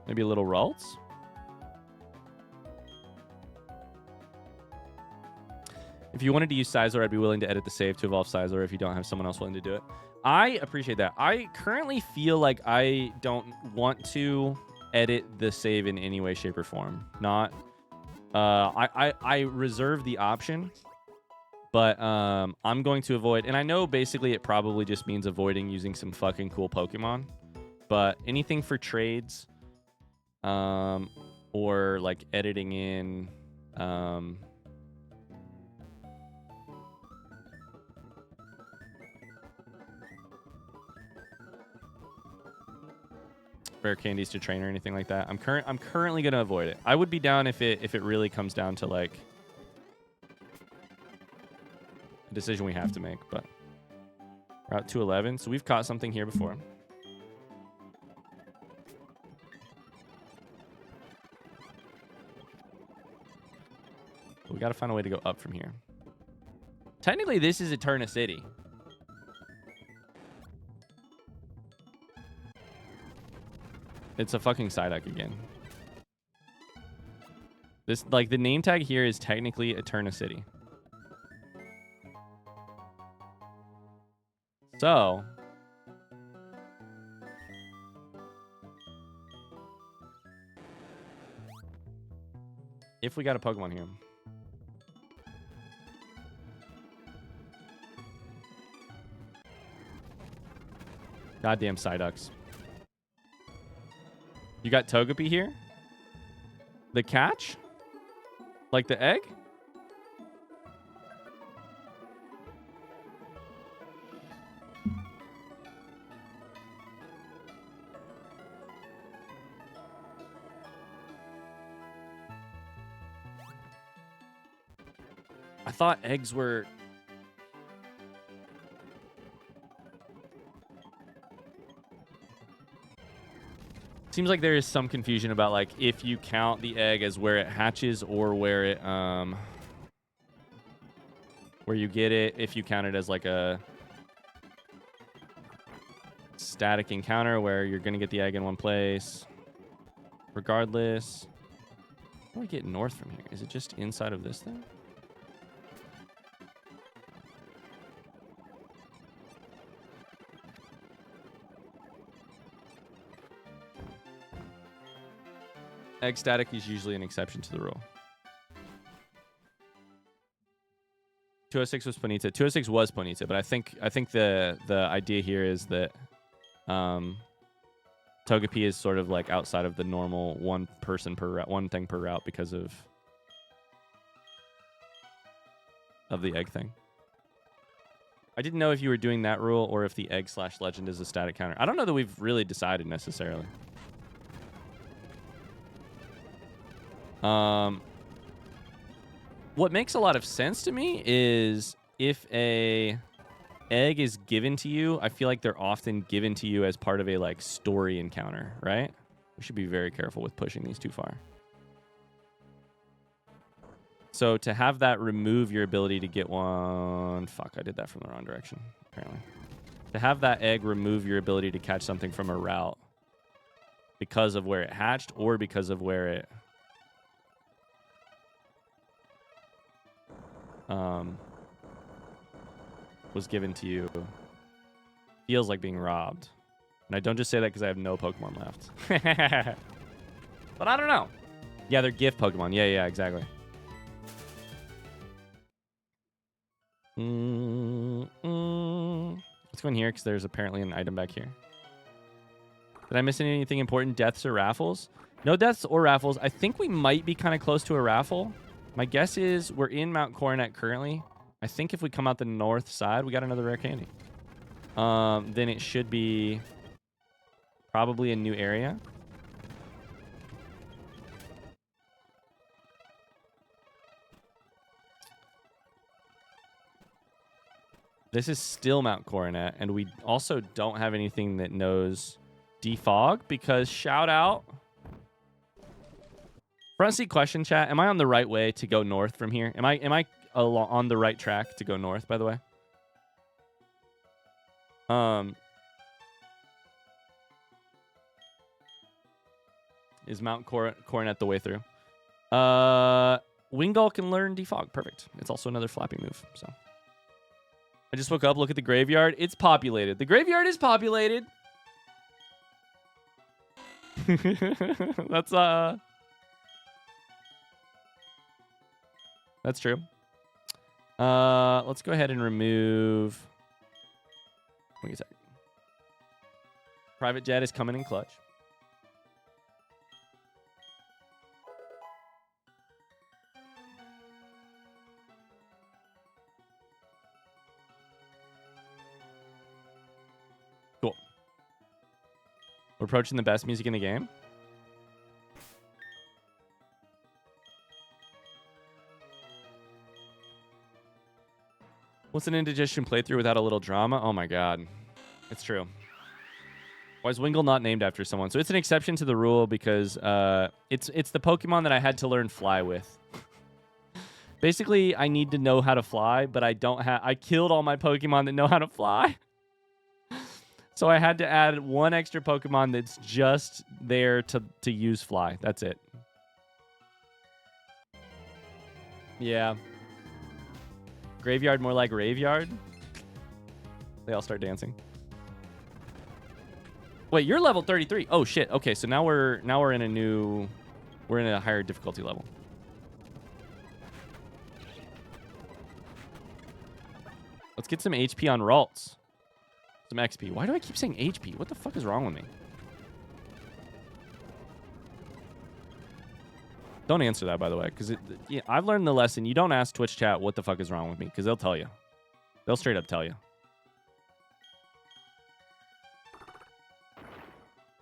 Maybe a little Ralts? If you wanted to use Scizor, I'd be willing to edit the save to evolve Scizor if you don't have someone else willing to do it. I appreciate that. I currently feel like I don't want to edit the save in any way, shape, or form. Not. I reserve the option, but I'm going to avoid. And I know basically it probably just means avoiding using some fucking cool Pokemon. But anything for trades, or like editing in rare candies to train or anything like that. I'm currently gonna avoid it. I would be down if it really comes down to like a decision we have to make, but Route 211. So we've caught something here before. But we got to find a way to go up from here. Technically, this is Eterna City. It's a fucking Psyduck again. This, like, the name tag here is technically Eterna City. So, if we got a Pokemon here. Goddamn Psyducks. You got Togepi here? The catch? Like the egg? I thought eggs were... Seems like there is some confusion about like if you count the egg as where it hatches or where it where you get it, if you count it as like a static encounter where you're gonna get the egg in one place. Regardless. How do I get north from here? Is it just inside of this thing? Egg static is usually an exception to the rule. 206 was Ponyta. 206 was Ponyta, but I think the idea here is that Togepi is sort of like outside of the normal one thing per route because of the egg thing. I didn't know if you were doing that rule or if the egg/legend is a static counter. I don't know that we've really decided necessarily. What makes a lot of sense to me is if a egg is given to you, I feel like they're often given to you as part of a like story encounter, right? We should be very careful with pushing these too far. So to have that remove your ability to get one... Fuck, I did that from the wrong direction, apparently. To have that egg remove your ability to catch something from a route because of where it hatched or because of where it... was given to you feels like being robbed. And I don't just say that because I have no Pokemon left. But I don't know. Yeah, they're gift Pokemon. Yeah, exactly. Let's go in here because there's apparently an item back here. Did I miss anything important? Deaths or raffles? No deaths or raffles. I think we might be kind of close to a raffle. My guess is we're in Mount Coronet currently. I think if we come out the north side, we got another rare candy. Then it should be probably a new area. This is still Mount Coronet, and we also don't have anything that knows defog because shout out. Front seat question, chat. Am I on the right way to go north from here? Am I on the right track to go north, by the way? Is Mount Coronet the way through? Wingull can learn defog. Perfect. It's also another flapping move. So I just woke up, look at the graveyard. It's populated. The graveyard is populated. That's true. Let's go ahead and remove... Wait a second. Private Jet is coming in clutch. We're approaching the best music in the game. What's an indigestion playthrough without a little drama? Oh my god. It's true. Why is Wingull not named after someone? So it's an exception to the rule because it's the Pokemon that I had to learn fly with. Basically, I need to know how to fly, but I don't have... I killed all my Pokemon that know how to fly. So I had to add one extra Pokemon that's just there to use fly. That's it. Yeah. Graveyard more like Raveyard. They all start dancing. Wait, you're level 33. Oh shit. Okay, so now we're in a new... We're in a higher difficulty level. Let's get some HP on Ralts. Some XP. Why do I keep saying HP? What the fuck is wrong with me? Don't answer that, by the way, because yeah, I've learned the lesson. You don't ask Twitch chat what the fuck is wrong with me, because they'll tell you. They'll straight up tell you.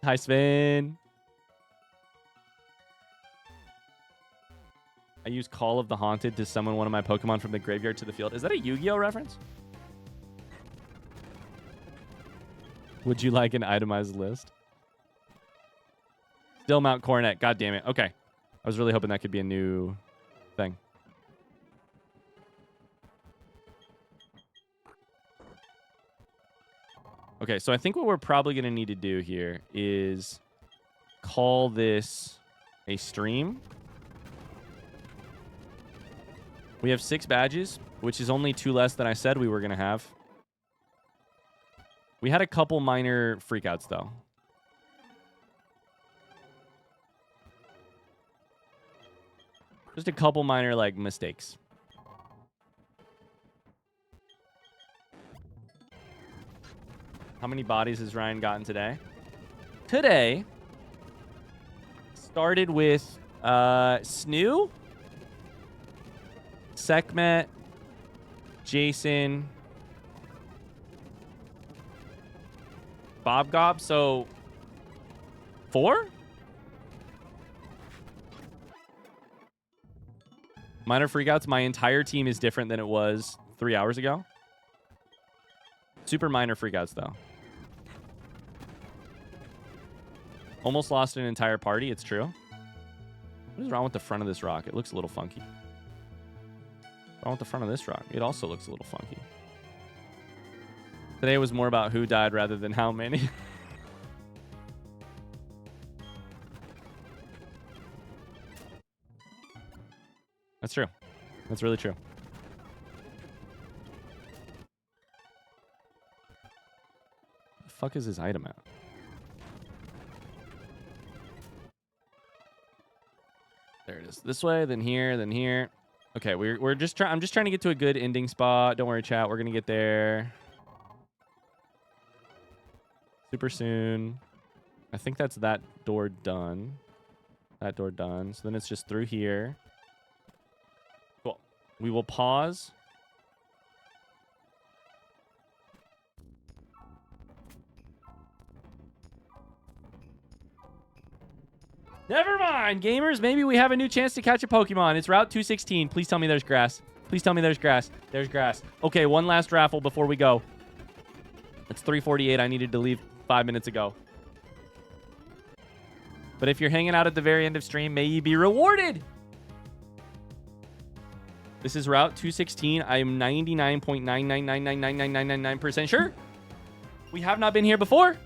Hi, Sven. I use Call of the Haunted to summon one of my Pokemon from the graveyard to the field. Is that a Yu-Gi-Oh reference? Would you like an itemized list? Still Mount Coronet. God damn it. Okay. I was really hoping that could be a new thing. Okay, so I think what we're probably going to need to do here is call this a stream. We have 6 badges, which is only 2 less than I said we were going to have. We had a couple minor freakouts, though. Just a couple minor, like, mistakes. How many bodies has Ryan gotten today? Today started with Snoo, Sekhmet, Jason, Bob Gob. So 4? Minor freakouts. My entire team is different than it was 3 hours ago. Super minor freakouts, though. Almost lost an entire party. It's true. What is wrong with the front of this rock? It looks a little funky. What's wrong with the front of this rock? It also looks a little funky. Today was more about who died rather than how many. That's true. That's really true. The fuck is his item at? There it is. This way, then here, then here. Okay, we're just trying. I'm just trying to get to a good ending spot. Don't worry, chat. We're gonna get there super soon. I think that's that door done. That door done. So then it's just through here. Cool. We will pause. Never mind, gamers. Maybe we have a new chance to catch a Pokemon. It's Route 216. Please tell me there's grass. Please tell me there's grass. There's grass. Okay, one last raffle before we go. It's 3:48. I needed to leave 5 minutes ago. But if you're hanging out at the very end of stream, may ye be rewarded. This is Route 216. I am 99.999999999% sure. We have not been here before.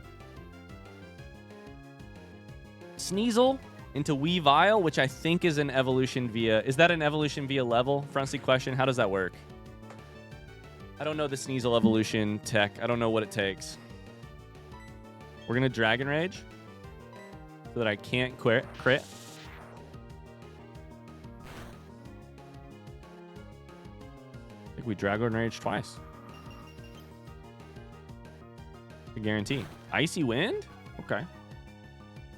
Sneasel into Weavile, which I think is an evolution via... Is that an evolution via level? Frontsy question. How does that work? I don't know the Sneasel evolution tech. I don't know what it takes. We're going to Dragon Rage so that I can't crit. I think we Dragon Rage twice. I guarantee. Icy Wind? Okay.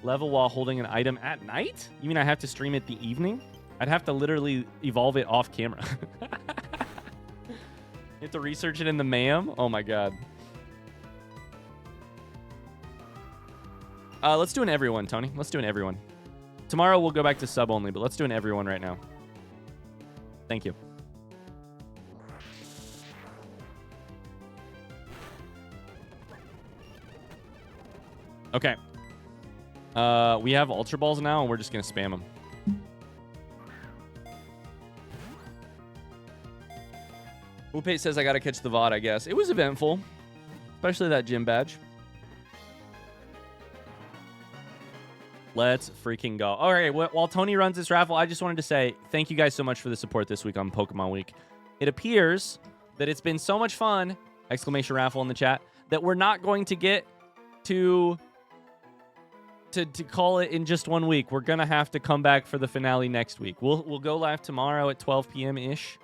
Level while holding an item at night? You mean I have to stream it the evening? I'd have to literally evolve it off camera. You have to research it in the MAM? Oh my god. Let's do an everyone, Tony. Let's do an everyone. Tomorrow we'll go back to sub only, but let's do an everyone right now. Thank you. Okay. We have Ultra Balls now, and we're just going to spam them. Upe says I got to catch the VOD, I guess. It was eventful, especially that gym badge. Let's freaking go. All right, while Tony runs this raffle, I just wanted to say thank you guys so much for the support this week on Pokemon Week. It appears that it's been so much fun, exclamation raffle in the chat, that we're not going to get to call it in just 1 week. We're going to have to come back for the finale next week. We'll go live tomorrow at 12 p.m.-ish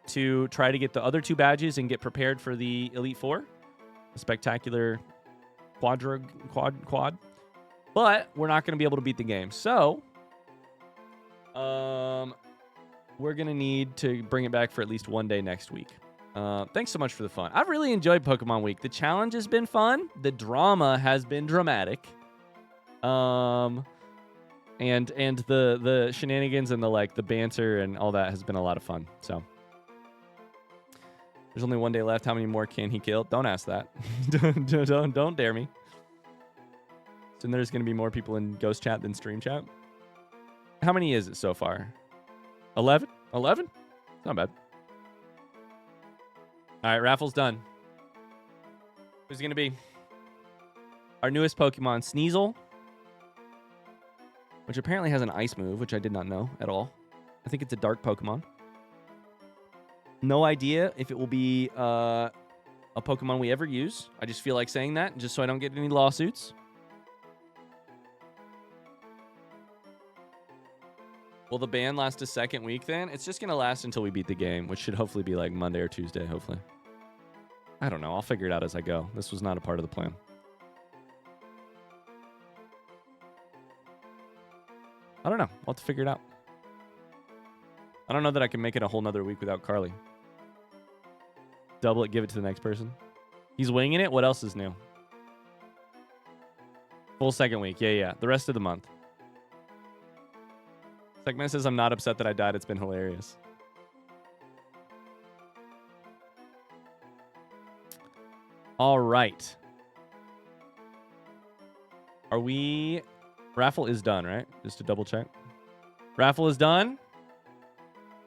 to try to get the other 2 badges and get prepared for the Elite Four, the spectacular quad. But we're not going to be able to beat the game. So, we're going to need to bring it back for at least 1 day next week. Thanks so much for the fun. I've really enjoyed Pokemon Week. The challenge has been fun. The drama has been dramatic. And the shenanigans and the banter and all that has been a lot of fun. So, there's only 1 day left. How many more can he kill? Don't ask that. don't dare me. So there's going to be more people in Ghost Chat than Stream Chat. How many is it so far? 11? 11? Not bad. All right, raffle's done. Who's it going to be? Our newest Pokemon, Sneasel, which apparently has an ice move, which I did not know at all. I think it's a dark Pokemon. No idea if it will be a Pokemon we ever use. I just feel like saying that just so I don't get any lawsuits. Will the ban last a second week then? It's just going to last until we beat the game, which should hopefully be like Monday or Tuesday, hopefully. I don't know. I'll figure it out as I go. This was not a part of the plan. I don't know. I'll have to figure it out. I don't know that I can make it a whole nother week without Carly. Double it, give it to the next person. He's winging it. What else is new? Full second week. Yeah. The rest of the month. Segment says, I'm not upset that I died. It's been hilarious. All right. Are we... Raffle is done, right? Just to double check. Raffle is done.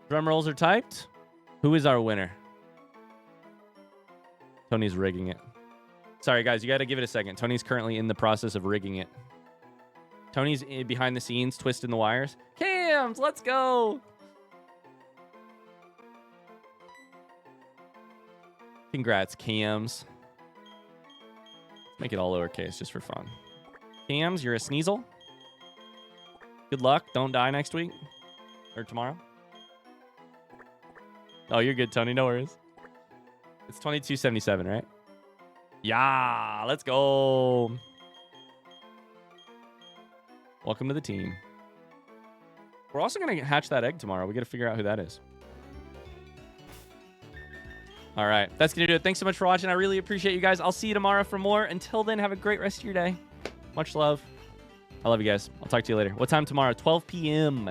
Drum rolls are typed. Who is our winner? Tony's rigging it. Sorry, guys. You got to give it a second. Tony's currently in the process of rigging it. Tony's behind the scenes, twisting the wires. Cams, let's go. Congrats, Cams. Make it all lowercase just for fun. Cams, you're a Sneasel. Good luck. Don't die next week or tomorrow. Oh, you're good, Tony. No worries. It's 2277, right? Yeah, let's go. Welcome to the team. We're also going to hatch that egg tomorrow. We got to figure out who that is. All right. That's going to do it. Thanks so much for watching. I really appreciate you guys. I'll see you tomorrow for more. Until then, have a great rest of your day. Much love. I love you guys. I'll talk to you later. What time tomorrow? 12 p.m.